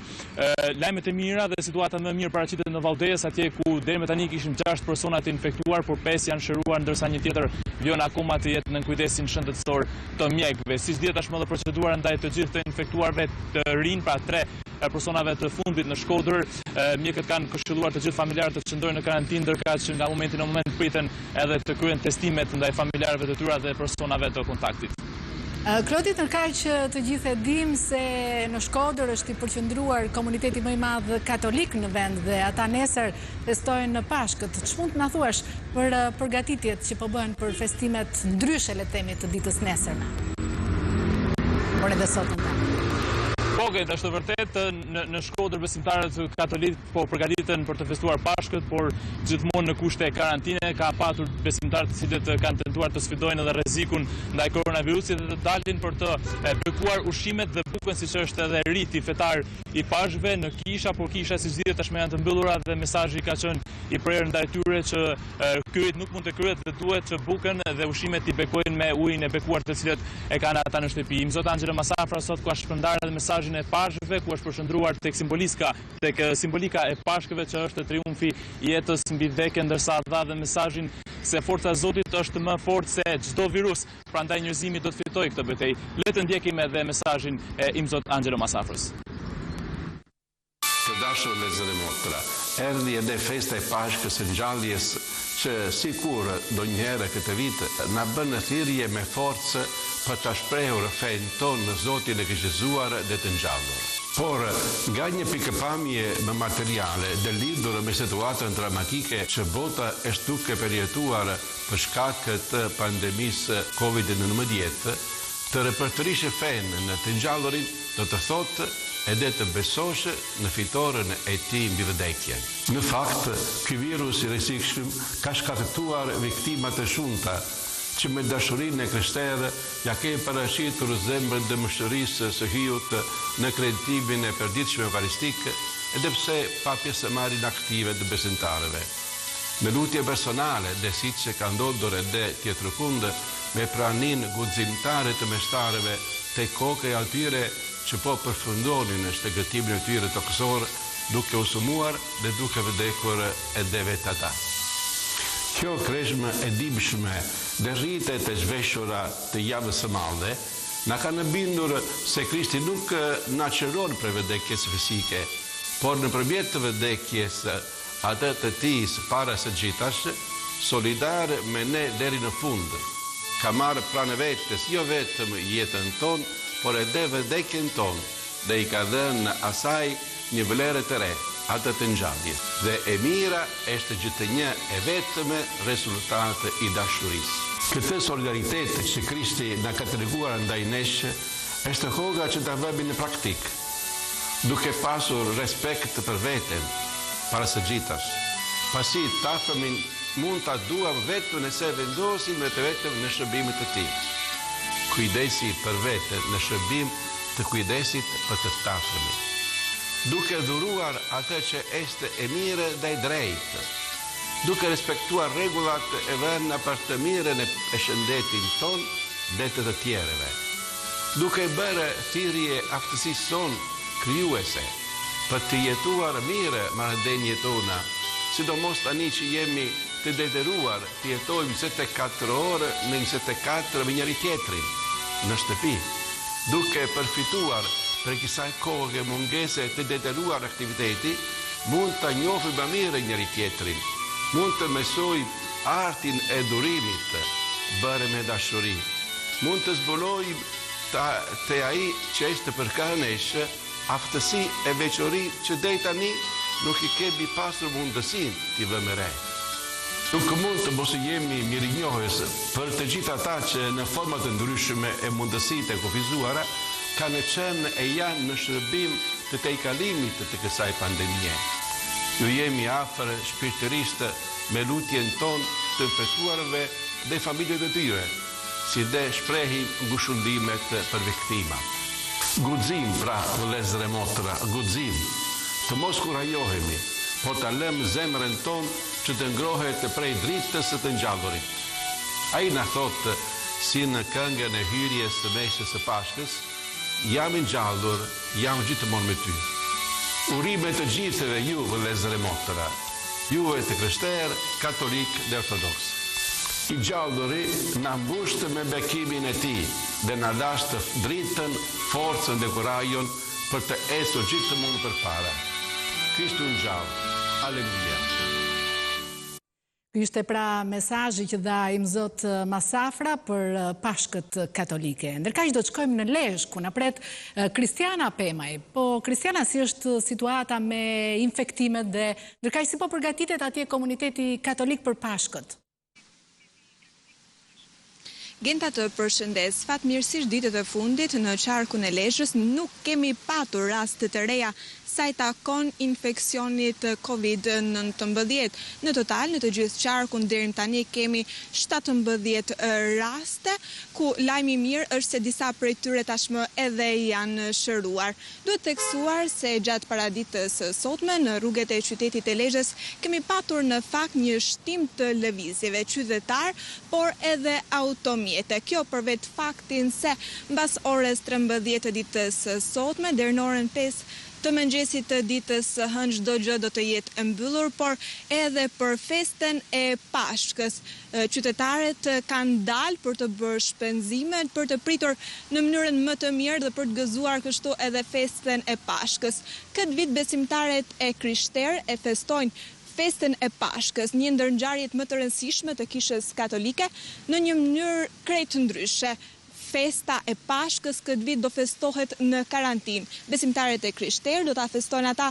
Lajmet e mira dhe situata më mirë paraqitet në Valldes, atje ku deri më tani kishim 6 persona të infektuar, por 5 janë shëruar, ndërsa një tjetër vjen akoma të jetë në kujdesin shëndetësor të mjekëve. Siç dihet tashmë edhe procedura ndaj të gjithë të infektuarve të rinj, pra 3 personave të fundit në Shkodër, mjekët kanë këshilluar të gjithë familjarët të qëndrojnë në karantinë, ndërka që nga momenti në moment priten edhe të kryen testimet ndaj familjarëve të tyre dhe personave të kontaktit. Klodi, nërka që të gjithë e dim se në Shkodër është i përqendruar komuniteti më i madh katolik në vend dhe ata nesër festojnë në Pashkët. Ç'mund të na thuash për përgatitjet që po bëhen për festimet ndryshe, le të themi, të ditës nesërme? Por edhe sot në Po, është vërtet, në Shkodër besimtarët katolik po përgatiten për të festuar Pashkët, por gjithmonë në kushte e karantine, ka patur besimtarët të cilët kanë tentuar të sfidojnë edhe rrezikun ndaj koronavirusit dhe të dalin për të bekuar ushqimet dhe bukën, siç është edhe riti fetar i Pashkëve në kisha, por kisha siç dihet tashmë janë të mbyllura dhe mesazhi ka qenë i prerë ndaj tyre që kyjet nuk mund të kryhet dhe duhet që bukën dhe ushqimet i bekojnë me ujin e bekuar të cilët e kanë ata në shtëpi. Zot Angela Masafra sot ka shpërndarë edhe mesazhin e Pashkëve, ku është përshëndruar tek simbolika e Pashkëve që është triumfi i jetës mbi vdekje, ndërsa dha dhe mesazhin se forca e Zotit është më fortë se çdo virus, prandaj njerëzimi do të fitojë këtë betejë. Le të ndjekim edhe mesazhin e Imzot Angelo Masafrës. Të dashur vëllezër e motra, erdhi edhe festa e Pashkës së ngjalljes që sikur ndonjëherë këtë vit na bën thirrje me forcë për të shprehur fenë tonë në Zotin e gëzuar dhe të ngjallur. Por nga një pikëpamje më materiale dhe lidhur me situatën dramatike që bota është duke përjetuar për shkak të pandemisë COVID-19, të ripërtërishe fenë në të ngjallurin do të thotë edhe të besosh në fitoren e tij mbi vdekjen. Në fakt, ky virus i rrezikshëm ka shkaktuar viktima të shumta që me dashurinë e krishterë ja kemi paraqitur zemrën dëmshërisë së hyut në kreditimin e përditshme eukaristike, edhe pse pa pjesëmarrjen aktive të besimtarëve. Me lutje personale dhe siç që ka ndodhur edhe tjetrukund me praninë guximtare të mestarëve te koka e atyre që po përfundonin në shtegëtimin e tyre toksor, duke u sumuar dhe duke vdekur edhe vetë ata. Kjo kreshme e dimshme dhe rritet e zhveshura të javës së madhe na kanë bindur se Krishti nuk na çeron për vdekjes fizike, por nëpërmjet të vdekjes atë të tij së para së gjithash, solidar me ne deri në fund, ka marrë pranë vetes jo vetëm jetën tonë, por edhe vdekjen tonë, dhe i ka dhënë asaj një vlerë të re, atë të ngjalljes. Dhe e mira është gjithë një e vetme rezultate i dashurisë. Këtë solidaritet që Krishti na ka treguar ndaj nesh, është koha që ta vëmë në praktik, duke pasur respekt për veten, para së gjithas. Pasi tafëmin mund ta duam vetëm nëse vendosim vetëm në shërbimin e tij. Kujdesi për veten në shërbim të kujdesit për të tafëmin. Duke dhuruar atë që është e mirë dhe e drejtë, duke respektuar rregullat e vëna për të mirën e shëndetin ton dhe të tjerëve. Duke bërë thirrje aftësisë son krijuese për të jetuar mirë marrëdhëniet tona, sidomos tani që jemi të detyruar të jetojmë 24 orë në 24 me njëri tjetrin në shtëpi, duke përfituar për kësaj kohë mungese të detyruar aktiviteti, mund të njohim më mirë njëri tjetrin, mund të mësojmë artin e durimit bërë me dashuri, mund të zbulojmë të ai që është përkërë nesh aftësi e veçori që deri tani nuk i kemi pasur mundësin t'i vëmë re. Nuk mund të mos jemi mirënjohës për të gjithë ata që në forma të ndryshme e mundësitë e kufizuara kanë qenë e janë në shërbim të tejkalimit të kësaj pandemie. Ju jemi afër shpirtërisht me lutjen tonë të infektuarve dhe familjet e tyre, si dhe shprehim ngushëllimet për viktimat. Guxim, pra, vëllezër e motra, guxim, të mos kurajohemi, po ta lëmë zemrën tonë që të ngrohet prej dritës së të ngjallurit. Ai na thotë, si në këngën e hyrjes së meshës së Pashkës, jam i ngjallur, jam gjithmonë me ty. Urime të gjithëve ju, vëllezër e motra, ju e të krishterë, katolik dhe ortodoks. I gjalluri na mbushtë me bekimin e tij dhe na dashtë dritën, forcën dhe kurajon për të esur gjithmonë përpara. Krishtu ngjall. Aleluja. Ky ishte pra mesazhi që dha Imzot Masafra për Pashkët katolike. Ndërkaq do të shkojmë në Lezhë, ku na pret Kristiana Pemaj. Po Kristiana, si është situata me infektimet dhe ndërkaq si po përgatitet atje komuniteti katolik për Pashkët? Genta, të përshëndes. Fatmirësisht ditët e fundit në qarkun e Lezhës nuk kemi patur raste të reja sa i takon infekcionit COVID-19. Në total, në të gjithë qarkun deri tani kemi 17 raste, ku lajmi i mirë është se disa prej tyre tashmë edhe janë shëruar. Duhet theksuar se gjatë paraditës sotme në rrugët e qytetit të Lezhës kemi patur në fakt një shtim të lëvizjeve qytetar, por edhe automjete. Kjo për vetë faktin se mbas orës 13 të ditës sotme deri në orën 5 të mëngjesit të ditës së hënë çdo gjë do të jetë e mbyllur, por edhe për festën e Pashkës. Qytetarët kanë dalë për të bërë shpenzime, për të pritur në mënyrën më të mirë dhe për të gëzuar kështu edhe festën e Pashkës. Këtë vit besimtarët e krishterë e festojnë festën e Pashkës, një ndër ngjarjet më të rëndësishme të kishës katolike, në një mënyrë krejt ndryshe. Festa e Pashkës këtë vit do festohet në karantinë. Besimtarët e krishterë do ta festojnë ata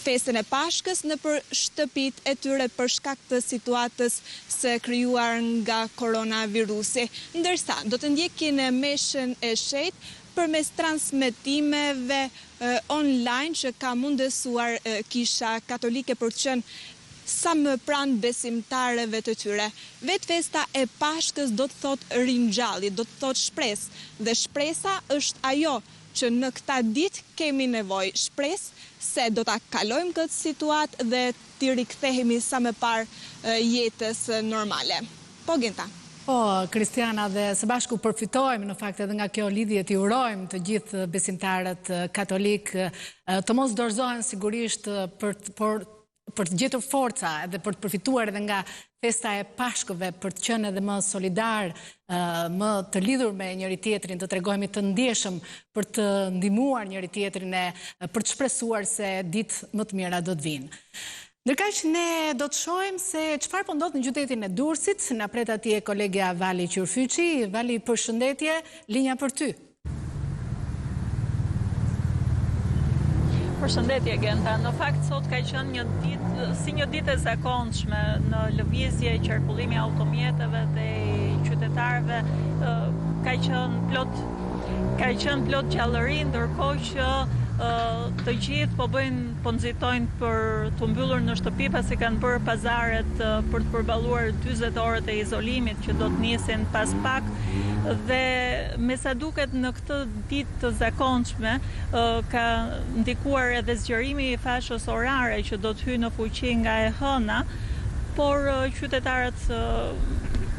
festën e Pashkës në për shtëpit e tyre për shkak të situatës së krijuar nga koronavirusi. Ndërsa do të ndjekin meshën e shejtë përmes transmetimeve online që ka mundësuar kisha katolike për të qenë sa më pranë besimtarëve të tyre. Vetë festa e Pashkës do të thotë ringjallje, do të thotë shpresë, dhe shpresa është ajo që në këta ditë kemi nevojë, shpresë se do ta kalojmë këtë situatë dhe të rikthehemi sa më parë jetës normale. Po Genta. Po, Kristiana, dhe së bashku përfitojmë në fakt edhe nga kjo lidhje, t'i urojmë të gjithë besimtarët katolik të mos dorëzohen sigurisht për të gjetur forca edhe për të përfituar edhe nga festa e Pashkëve, për të qenë edhe më solidar, më të lidhur me njëri tjetrin, të tregojmë të ndjeshëm, për të ndihmuar njëri tjetrin, për të shpresuar se ditë më të mira do të vinë. Ndërkaq ne do të shohim se çfarë po ndodh në qytetin e Durrësit. Na pret atje kolegja Vali Qyrfyçi. Vali, përshëndetje, linja për ty. Përshëndetje Genta. Në fakt sot ka qenë një ditë e zakonshme në lëvizje, qarkullimi i automjeteve dhe qytetarëve, ka qenë plot gjallëri, ndërkohë që të gjithë po nxitojnë për të mbyllur në shtëpi pasi kanë bërë pazaret për të përballuar 40 orët e izolimit që do të nisin pas pak. Dhe me sa duket në këtë ditë të zakonshme ka ndikuar edhe zgjerimi i fashës orare që do të hyjë në fuqi nga e hëna, por qytetarët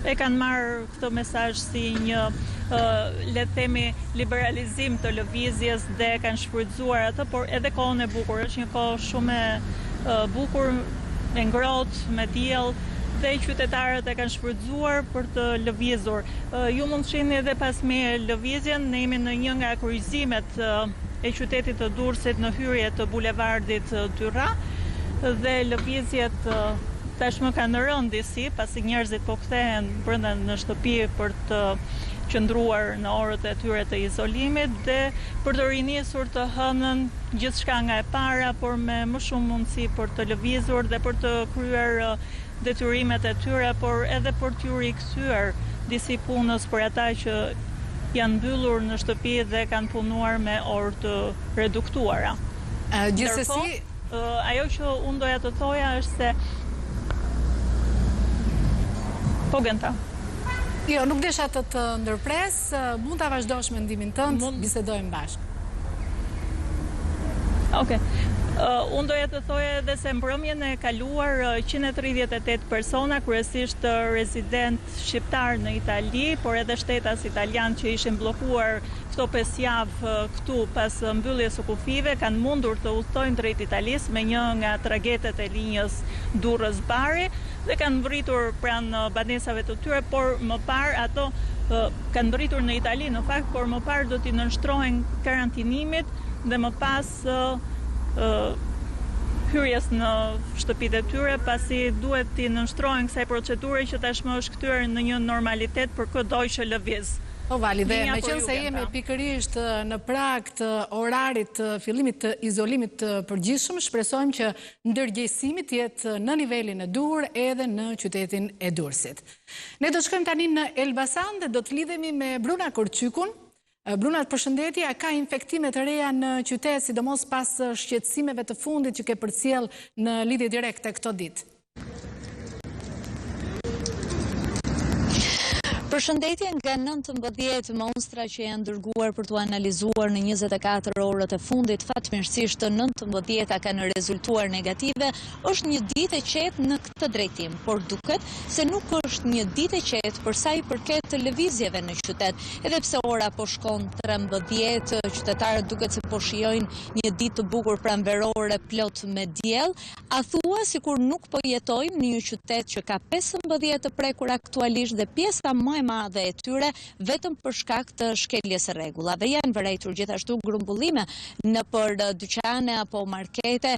e kanë marrë këtë mesazh si një le të themi liberalizim të lëvizjes dhe kanë shfrytzuar atë, por edhe kohën e bukur, është një kohë shumë e bukur, e ngrohtë, me diell, dhe qytetarët e kanë shfrytzuar për të lëvizur. Ju mund të shihni edhe pas me lëvizjen, ne jemi në një nga kryqëzimet e qytetit të Durrësit në hyrje të bulevardit Tyra dhe lëvizjet tashmë kanë rënë disi, pasi njerëzit po kthehen brenda në shtëpi për të qëndruar në orët e tyre të izolimit dhe për të rinisur të hënën gjithçka nga e para, por me më shumë mundësi për të lëvizur dhe për të kryer detyrimet e tyre, por edhe për t'u rikthyer disi punës për ata që janë mbyllur në shtëpi dhe kanë punuar me orë të reduktuara. Gjithsesi, ajo që unë doja të thoja është se po Genta. Jo, nuk desha të ndërpres, mund ta vazhdosh mendimin tënd, bisedojmë bashkë. Okej. Unë doja të thoja edhe se mbrëmjen e kaluar 138 persona, kryesisht rezident shqiptar në Itali, por edhe shtetas italian që ishin bllokuar këto 5 javë këtu pas mbylljes së kufive, kanë mundur të udhtojnë drejt Italisë me një nga tragetet e linjës Durrës-Bari dhe kanë vritur pranë banesave të tyre, por më parë ato kanë vritur në Itali në fakt, por më parë do t'i nënshtrohen karantinimit dhe më pas hyrjes në shtëpitë e tyre, pasi duhet t'i nënshtrohen kësaj procedure që tashmë është kthyer në një normalitet për çdo që lëviz. Po Vali, dhe me qenë se jemi pikërisht në prag të orarit të fillimit të izolimit të përgjithshëm, shpresojmë që ndërgjegjësimi të jetë në nivelin e duhur edhe në qytetin e Durrësit. Ne do shkojmë tani në Elbasan dhe do të lidhemi me Bruna Korçykun. Bruna, përshëndetje, a ka infektime të reja në qytet, sidomos pas shqetësimeve të fundit që ke përcjell në lidhje direkte këto ditë? Përshëndetje, nga 19 monstra që janë dërguar për të analizuar në 24 orët e fundit, fatmirësisht 19 kanë rezultuar negative, është një ditë e qetë në këtë drejtim, por duket se nuk është një ditë e qetë për sa i përket televizjeve në qytet, edhe pse ora po shkon 13, qytetarët duket se po shijojnë një ditë të bukur pranverore plot me diell, a thua sikur nuk po jetojmë në një qytet që ka 15 të prekur aktualisht dhe pjesa më e madhe e tyre vetëm për shkak të shkeljes së rregullave. Janë vërejtur gjithashtu grumbullime në për dyqane apo markete,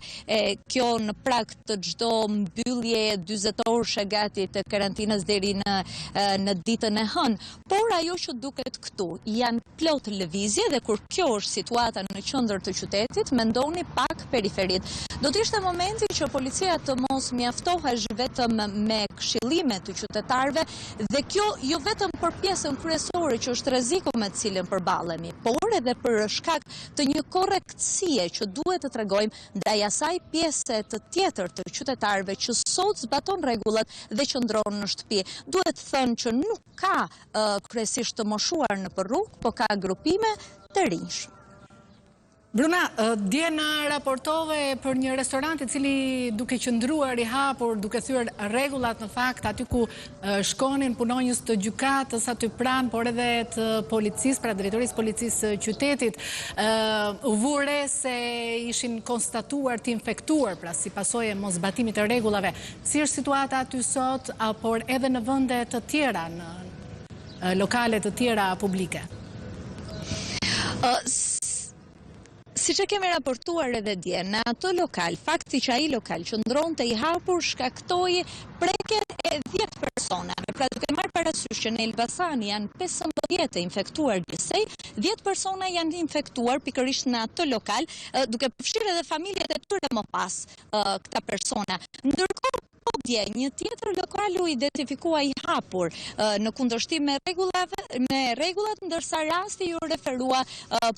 kjo në prag të çdo mbyllje 40 orësh gati të karantinës deri në ditën e hënë. Por ajo që duket këtu janë plot lëvizje dhe kur kjo është situata në qendër të qytetit, mendoni pak periferit. Do të ishte momenti që policia të mos mjaftohesh vetëm me këshillime të qytetarëve dhe kjo jo vetëm për pjesën kryesore që është rreziku me të cilën përballemi, por edhe për shkak të një korrektësie që duhet të tregojmë ndaj asaj pjese të tjetër të qytetarëve që sot zbaton rregullat dhe qëndron në shtëpi. Duhet të thënë që nuk ka kryesisht të moshuar në rrugë, po ka grupime të rinj. Bruna, dje na raportove për një restorant i cili duke qëndruar i hapur, duke thyer rregullat në fakt, aty ku shkonin punonjës të gjykatës aty pranë, por edhe të policisë, pra drejtorisë policisë qytetit, vure se ishin konstatuar të infektuar, pra si pasojë e mosbatimit të rregullave. Si është situata aty sot, por edhe në vende të tjera, në lokale të tjera publike? Siç e kemi raportuar edhe dje, në ato lokal, fakti që ai lokal qëndronte i hapur shkaktoi prekjen e 10 personave. Pra duke marrë parasysh që në Elbasan janë 15 të infektuar gjithsej, 10 persona janë infektuar pikërisht në ato lokal, duke përfshirë edhe familjet e tyre më pas këta persona. Ndërkohë dje, një tjetër lokal u identifikua i hapur në kundërshtim me rregullat, ndërsa rasti ju referua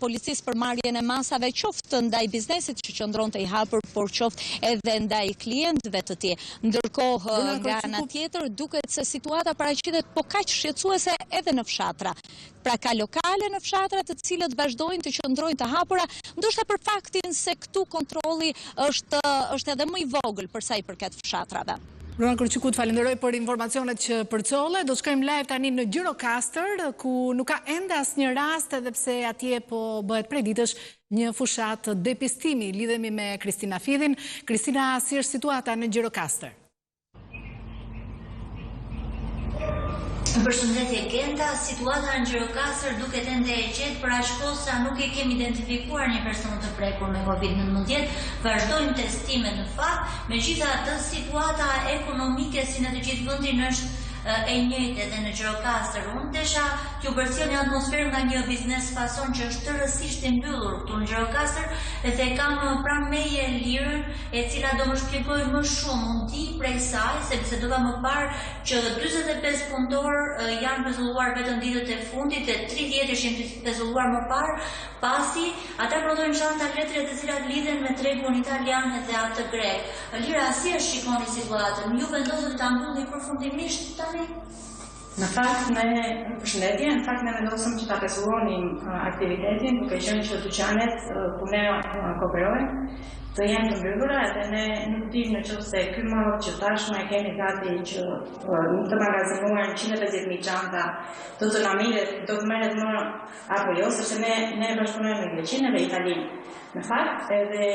policisë për marrjen e masave qoftë ndaj biznesit që qëndronte i hapur, por qoftë edhe ndaj klientëve të tij. Ndërkohë nga ana tjetër duket se situata paraqitet po kaq shqetësuese edhe në fshatra. Pra ka lokale në fshatra të cilët vazhdojnë të qëndrojnë të hapura, ndoshta për faktin se këtu kontrolli është edhe më i vogël për sa i përket fshatrave. Ruan Kërçukut, falenderoj për informacionet që përcolle. Do shkojmë live tani në Gjirokastër, ku nuk ka ende asnjë rast, edhe pse atje po bëhet prej ditësh një fushat depistimi. Lidhemi me Kristina Fidhin. Kristina, si është situata në Gjirokastër? Përshëndetje Genta, situata në Gjirokastër duket ende e qetë, për aq kohë sa nuk e kemi identifikuar një person të prekur me COVID-19, vazhdojnë testimet në fakt, megjithatë situata ekonomike si në të gjithë vendin është e njëjtë edhe në Gjirokastër. Unë desha t'ju përcjell një atmosferë nga një biznes fason që është tërësisht i mbyllur këtu në Gjirokastër, dhe kam pranë meje Lirën, e cila do më shpjegoj më shumë mundi prej saj, sepse dova më parë që 45 punëtor janë pezulluar vetëm ditët e fundit, e 30 ishin pezulluar më parë, pasi ata prodhojnë çanta letre të cilat lidhen me tregun italian dhe atë grek. Lira, si e shikoni situatën? Ju vendosët ta mbyllni përfundimisht tani? Në fakt, në fakt ne vendosëm që ta pezullonim aktivitetin, duke qenë që dyqanet ku ne kooperojmë të jenë të mbyllura, dhe ne nuk dim në qoftë se ky mod që tashmë e kemi gati që të magazinuar 150.000 çanta do të merret më apo jo, sepse ne bashkëpunojmë me Greqinë dhe Italinë. Në fakt, edhe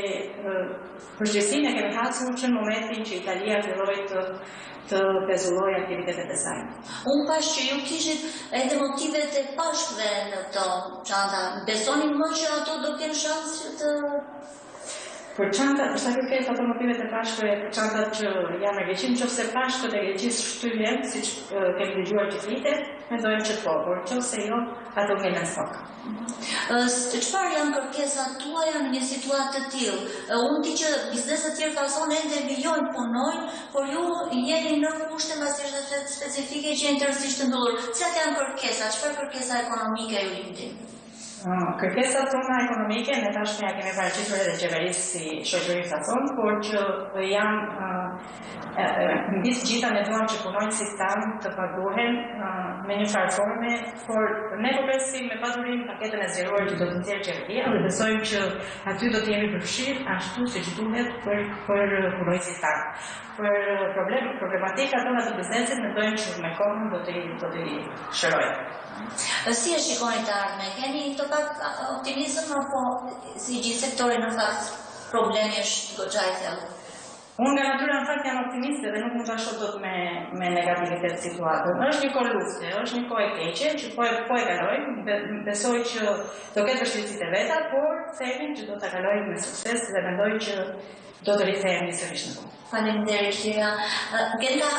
përgjegjësinë e kemi hasur që në momentin që Italia filloi të pezulloj aktivitetet e saj. Unë pash që ju kishit edhe motivet e pashkve në këto çanta. Besoni më që ato do kenë shans që të... Për çantat, sa kërket ato motivet e pashkve, për çantat që janë në Greqi, nëse pashkët e Greqisë shtyhen, siç kemi dëgjuar që flitet, mendojmë që po, por nëse jo, ato ngelen në stok. Çfarë janë kërkesat tuaja në një situatë të tillë? Unë di që bizneset tjerë fason ende vijojnë, punojnë, por ju jeni në kushte mbasi është specifike që janë tërësisht të mbyllur. Cilat janë kërkesat? Çfarë kërkesa ekonomike ju lindin? Kërkesat tona ekonomike, ne tashmë ja kemi paraqitur edhe qeverisë si shoqëri fason, por që janë mbi të gjitha ne duam që punonjësit tanë të paguhen me një farë forme, por ne po presim me padurim paketën e zgjeruar që do të nxjerrë qeveria, dhe besojmë që aty do të jemi përfshirë ashtu siç duhet për punonjësit tanë. Për problematika tona të biznesit, mendojmë që me kohën do t'i shërojmë. Si e shikoni të ardhmen? Keni të pak optimizëm, apo si gjithë sektori në fakt problemi është goxha i thellë? Unë nga natyra në fakt jam optimiste dhe nuk mund ta shoh dot me negativitet situatën. Është një kohë lufte, është një kohë e keqe që po e kalojmë. Besoj që do ketë vështirësitë e veta, por themin që do ta kalojmë me sukses dhe mendoj që do të rikthehemi sërish në punë. Faleminderit, Lira. Genta,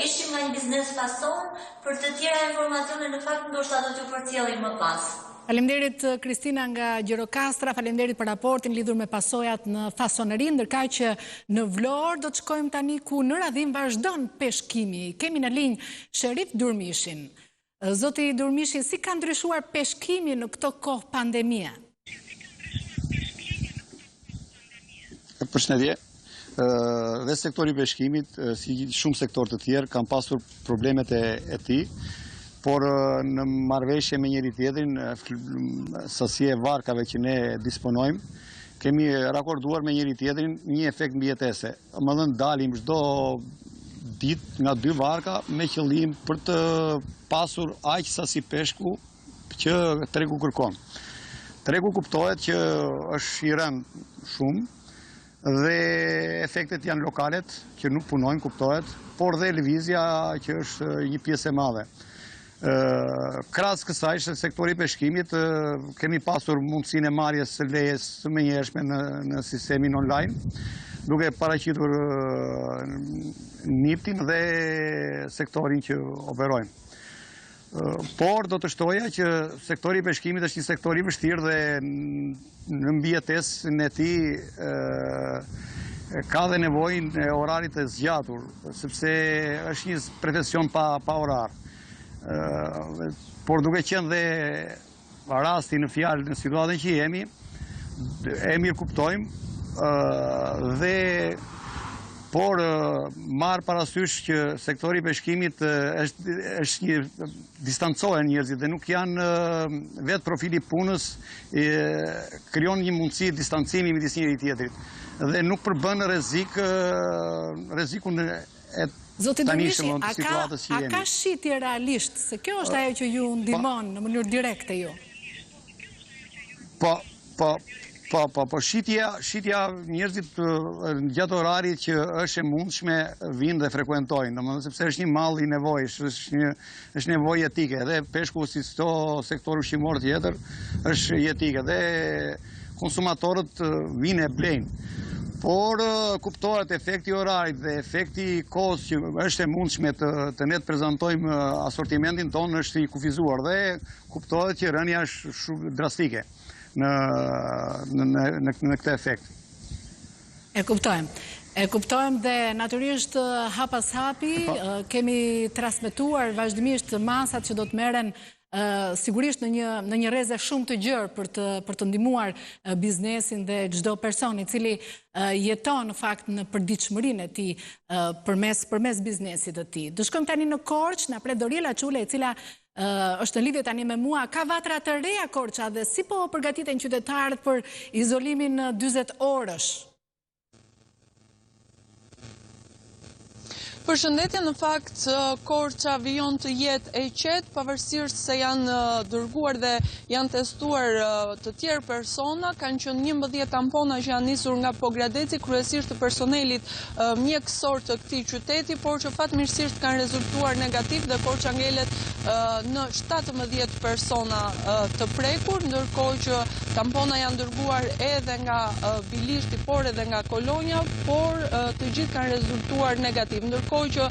ishim nga një biznes fason, për të tjera informacione në fakt ndoshta do t'ju përcjellim më pas. Faleminderit Kristina nga Gjirokastra, faleminderit për raportin lidhur me pasojat në fasoneri, ndërkaq që në Vlorë do të shkojmë tani ku në radhim vazhdon peshkimi. Kemi në linjë Sherif Durmishin. Zoti Durmishi, si ka ndryshuar peshkimi në këto kohë pandemie? Përshëndetje. Dhe sektori i peshkimit, si shumë sektor të tjerë, kanë pasur problemet e tij, por në marrëveshje me njëri tjetrin, sasi e varkave që ne disponojmë, kemi rakorduar me njëri tjetrin një efekt mbijetese. Më dhënë dalim çdo ditë nga 2 varka me qëllim për të pasur aq sasi peshku që tregu kërkon. Tregu kuptohet që është i rënd shumë, dhe efektet janë lokalet që nuk punojnë, kuptohet, por dhe lëvizja që është një pjesë e madhe. Krahas kësaj, sektori i peshkimit, kemi pasur mundësinë e marrjes së lejes së menjëhershme në sistemin online, duke paraqitur NIPT-in dhe sektorin që operojmë. Por do të shtoja që sektori i peshkimit është një sektor i vështirë dhe në mbijetesën e tij ka dhe nevojën e orarit të zgjatur, sepse është një profesion pa orar. Por duke qenë dhe rasti në fjalë në situatën që jemi, e mirë kuptojmë por marr parasysh që sektori i peshkimit është një distancohen njerëzit dhe nuk janë vetë profili punës, krijon një mundësi distancimi midis njëri tjetrit dhe nuk përbën rrezikun e Zoti Dormishi, a ka shitje realisht, se kjo është ajo që ju ndihmon në mënyrë direkte ju? Po, shitja njerëzit gjatë orarit që është e mundshme vinë dhe frekuentojnë, domethënë sepse është një mall i nevojsh, është nevojë etike dhe peshku si çdo sektor ushqimor tjetër është jetike dhe konsumatorët vinë e blejnë. Por kuptohet efekti orarit dhe efekti kohës që është e mundshme të ne të prezantojmë asortimentin tonë është i kufizuar dhe kuptohet që rënja është shumë drastike në këtë efekt. E kuptojmë dhe natyrisht hap pas hapi kemi transmetuar vazhdimisht masat që do të merren sigurisht në një rreze shumë të gjerë për të ndihmuar biznesin dhe çdo person i cili jeton në fakt në përditshmërinë e tij përmes biznesit të tij. Do shkojmë tani në Korçë, na pret Doriela Çule, e cila është në lidhje tani me mua. Ka vatra të reja Korça dhe si po përgatiten qytetarët për izolimin 40 orësh? Përshëndetje, në fakt, Korça vijon të jetë e qetë, pavarësisht se janë dërguar dhe janë testuar të tjerë persona, kanë qenë 11 tampona që janë nisur nga Pogradeci, kryesisht të personelit mjekësor të këtij qyteti, por që fatmirësisht kanë rezultuar negativ dhe Korça ngelet në 17 persona të prekur, ndërkohë që tampona janë dërguar edhe nga Bilishti, por edhe nga Kolonja, por të gjithë kanë rezultuar negativ. Ndërkohë që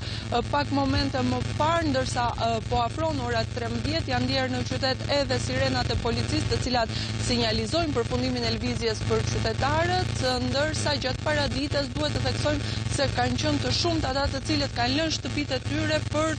pak momente më parë, ndërsa po afron orat 13, janë ndjerë në qytet edhe sirenat e policisë, të cilat sinjalizojnë përfundimin e lëvizjes për qytetarët, ndërsa gjatë paradites duhet të theksojmë se kanë qenë të shumtë ata të cilët kanë lënë shtëpitë e tyre për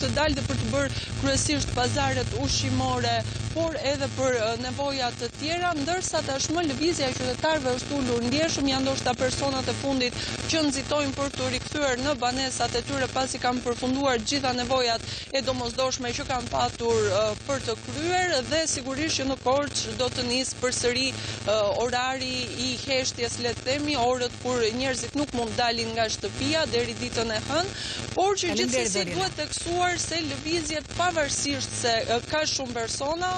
të dalë dhe për të bërë kryesisht pazaret ushqimore, por edhe për nevojat të tjera, ndërsa tashmë lëvizja e qytetarëve është ulur ndjeshëm, janë ndoshta personat e fundit që nxitojnë për të rikthyer në banesat e tyre pasi kanë përfunduar gjitha nevojat e domosdoshme që kanë patur për të kryer dhe sigurisht që në Korçë do të nisë përsëri orari i heshtjes, le të themi, orët kur njerëzit nuk mund dalin nga shtëpia deri ditën e hënë, por që gjithsesi duhet theksuar se lëvizjet pavarësisht se ka shumë persona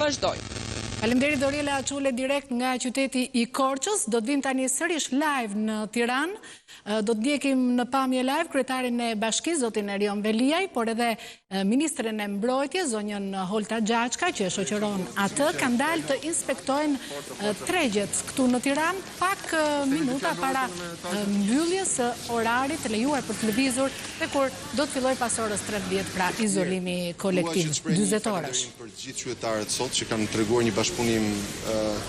vazhdojnë. Faleminderit Doriela Çule direkt nga qyteti i Korçës. Do të vim tani sërish live në Tiranë. Do të ndjekim në pamje live kryetarin e bashkisë, zotin Erion Veliaj, por edhe ministren e mbrojtjes, zonjën Holta Gjaçka, që e shoqëron atë, kanë dalë të inspektojnë tregjet këtu në Tiranë pak minuta para mbylljes së orarit të lejuar për të lëvizur dhe kur do të filloj pas orës 13, pra izolimi kolektiv 40 orësh. Për të gjithë qytetarët sot që kanë treguar një bashkëpunim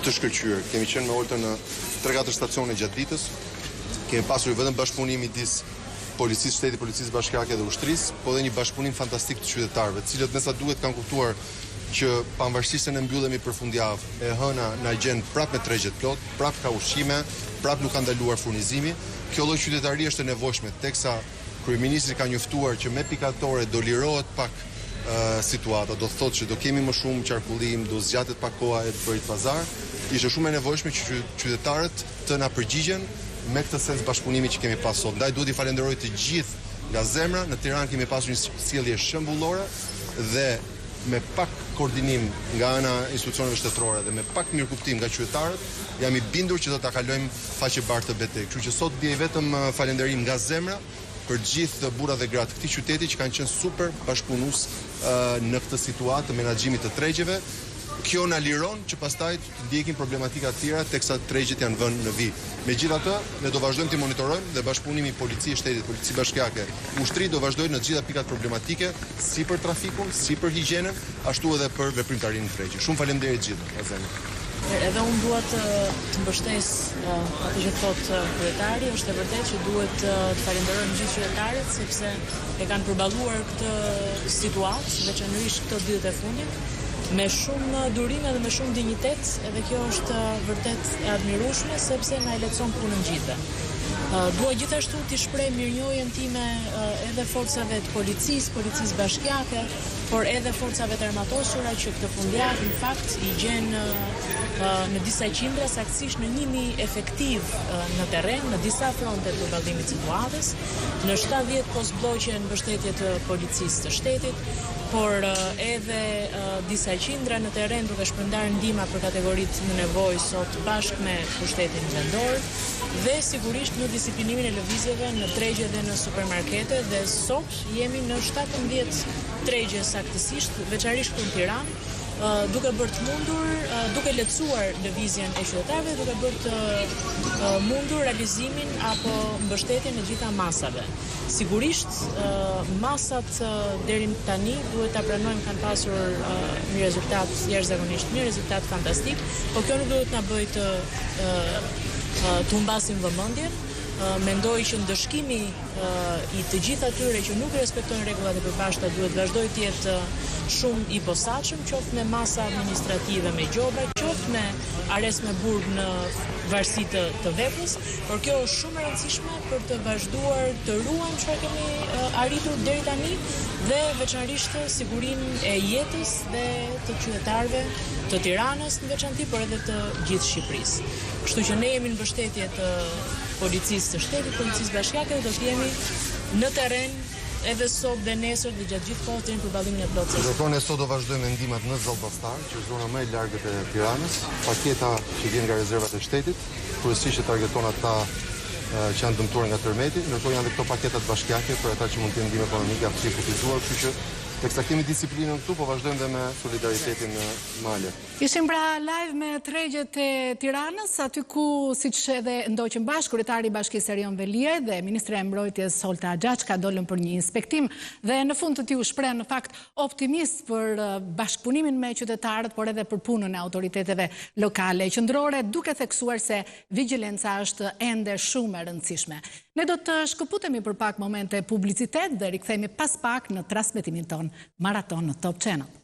të shkëlqyer. Kemi qenë me Olta në 3-4 stacione gjatë ditës. Kemi pasur vetëm bashkëpunim midis policisë shtetit, policisë bashkiake dhe ushtrisë, po dhe një bashkëpunim fantastik të qytetarëve, të cilët mesa duhet kanë kuptuar që pavarësisht se ne mbyllemi për fundjavë, e hëna na gjen prapë me tregjet plot, prapë ka ushqime, prapë nuk ka ndaluar furnizimi. Kjo lloj qytetari është e nevojshme, teksa kryeministri ka njoftuar që me pikatore do lirohet pak situata, do thotë që do kemi më shumë qarkullim, do zgjatet pak koha e të bërit pazar. Ishte shumë e nevojshme që qytetarët të na përgjigjen me këtë sens bashkëpunimi që kemi pasur sot. Ndaj duhet i falenderoj të gjithë nga zemra. Në Tiranë kemi pasur një sjellje shembullore dhe me pak koordinim nga ana institucioneve shtetërore dhe me pak mirëkuptim nga qytetarët, jam i bindur që do ta kalojmë faqe bardhë të betejë. Kështu që sot diej vetëm falënderim nga zemra për gjithë burrat dhe gratë këtij qyteti që kanë qenë super bashkëpunues në këtë situatë të menaxhimit të tregjeve. Kjo na liron që pastaj të ndjekim problematika të tjera teksa tregjet janë vënë në vijë. Megjithatë, ne do vazhdojmë të monitorojmë dhe bashkëpunimi policisë shtetit, policisë bashkiake, ushtri do vazhdojnë në të gjitha pikat problematike, si për trafikun, si për higjienën, ashtu edhe për veprimtarinë e tregjes. Shumë faleminderit gjithë. Edhe unë duhet të mbështes atë që thot kryetari, është e vërtetë që duhet të falenderojmë gjithë qytetarët sepse e kanë përballuar këtë situatë, veçanërisht këto ditët e fundit, me shumë durime dhe me shumë dignitet, edhe kjo është vërtet e admirueshme sepse na e lehtëson punën gjithëve. Dua gjithashtu t'i shpreh mirënjohjen time edhe forcave të policisë bashkiake, por edhe forcave të armatosura që këtë fundjavë në fakt i gjenë në disa qindra, saktësisht në 1000 efektiv në terren, në disa fronte të vallëdimit të situatës, në 70 postbloqe në mbështetje të policisë të shtetit, por edhe disa qindra në terren duke shpërndarë ndihma për kategoritë në nevojë sot bashkë me pushtetin vendor dhe sigurisht në disiplinimin e lëvizjeve në tregje dhe në supermarkete dhe sot jemi në 17 tregje saktësisht, veçanërisht këtu në Tiranë, duke bërë të mundur, duke lehtësuar lëvizjen e qytetarëve, duke bërë të mundur realizimin apo mbështetjen e gjitha masave. Sigurisht, masat deri tani duhet ta pranojmë kanë pasur një rezultat jashtëzakonisht mirë, rezultat fantastik, por kjo nuk duhet na bëjë të humbasim vëmendjen. Mendoj që ndëshkimi i të gjithë atyre që nuk respektojnë rregullat e përbashkëta duhet vazhdoj të jetë shumë i posaçëm, qoftë me masa administrative me gjoba, qoftë me arestë me burg në varësi të veprës, por kjo është shumë e rëndësishme për të vazhduar të ruajmë çfarë kemi arritur deri tani dhe veçanërisht sigurinë e jetës dhe të qytetarëve të Tiranës në veçanti, por edhe të gjithë Shqipërisë. Kështu që ne jemi në mbështetje të policisë të shtetit, policisë bashkiake, do të jemi në terren edhe sot dhe nesër dhe gjatë gjithë kohës deri në përballimin e plotësisë. Doktor, ne sot do vazhdojmë me ndihmat në Zallbastar, që është zona më e largët e Tiranës, paketa që vjen nga rezervat e shtetit, kryesisht që targeton ata që janë dëmtuar nga tërmeti, ndërkohë janë dhe këto paketat bashkiake për ata që mund të kenë ndihmë ekonomike aftësi kufizuar, kështu që teksa kemi disiplinën këtu, po vazhdojmë dhe me solidaritetin në male. Ishim pra live me tregjet e Tiranës, aty ku siç edhe ndoqën bashkë kryetari i Bashkisë Erion Velie dhe ministra e Mbrojtjes Olta Xhaçka dolën për një inspektim dhe në fund të tij u shpreh në fakt optimist për bashkëpunimin me qytetarët, por edhe për punën e autoriteteve lokale qendrore, duke theksuar se vigjilenca është ende shumë e rëndësishme. Ne do të shkëputemi për pak momente publicitet dhe rikthehemi pas pak në transmetimin ton Maraton në Top Channel.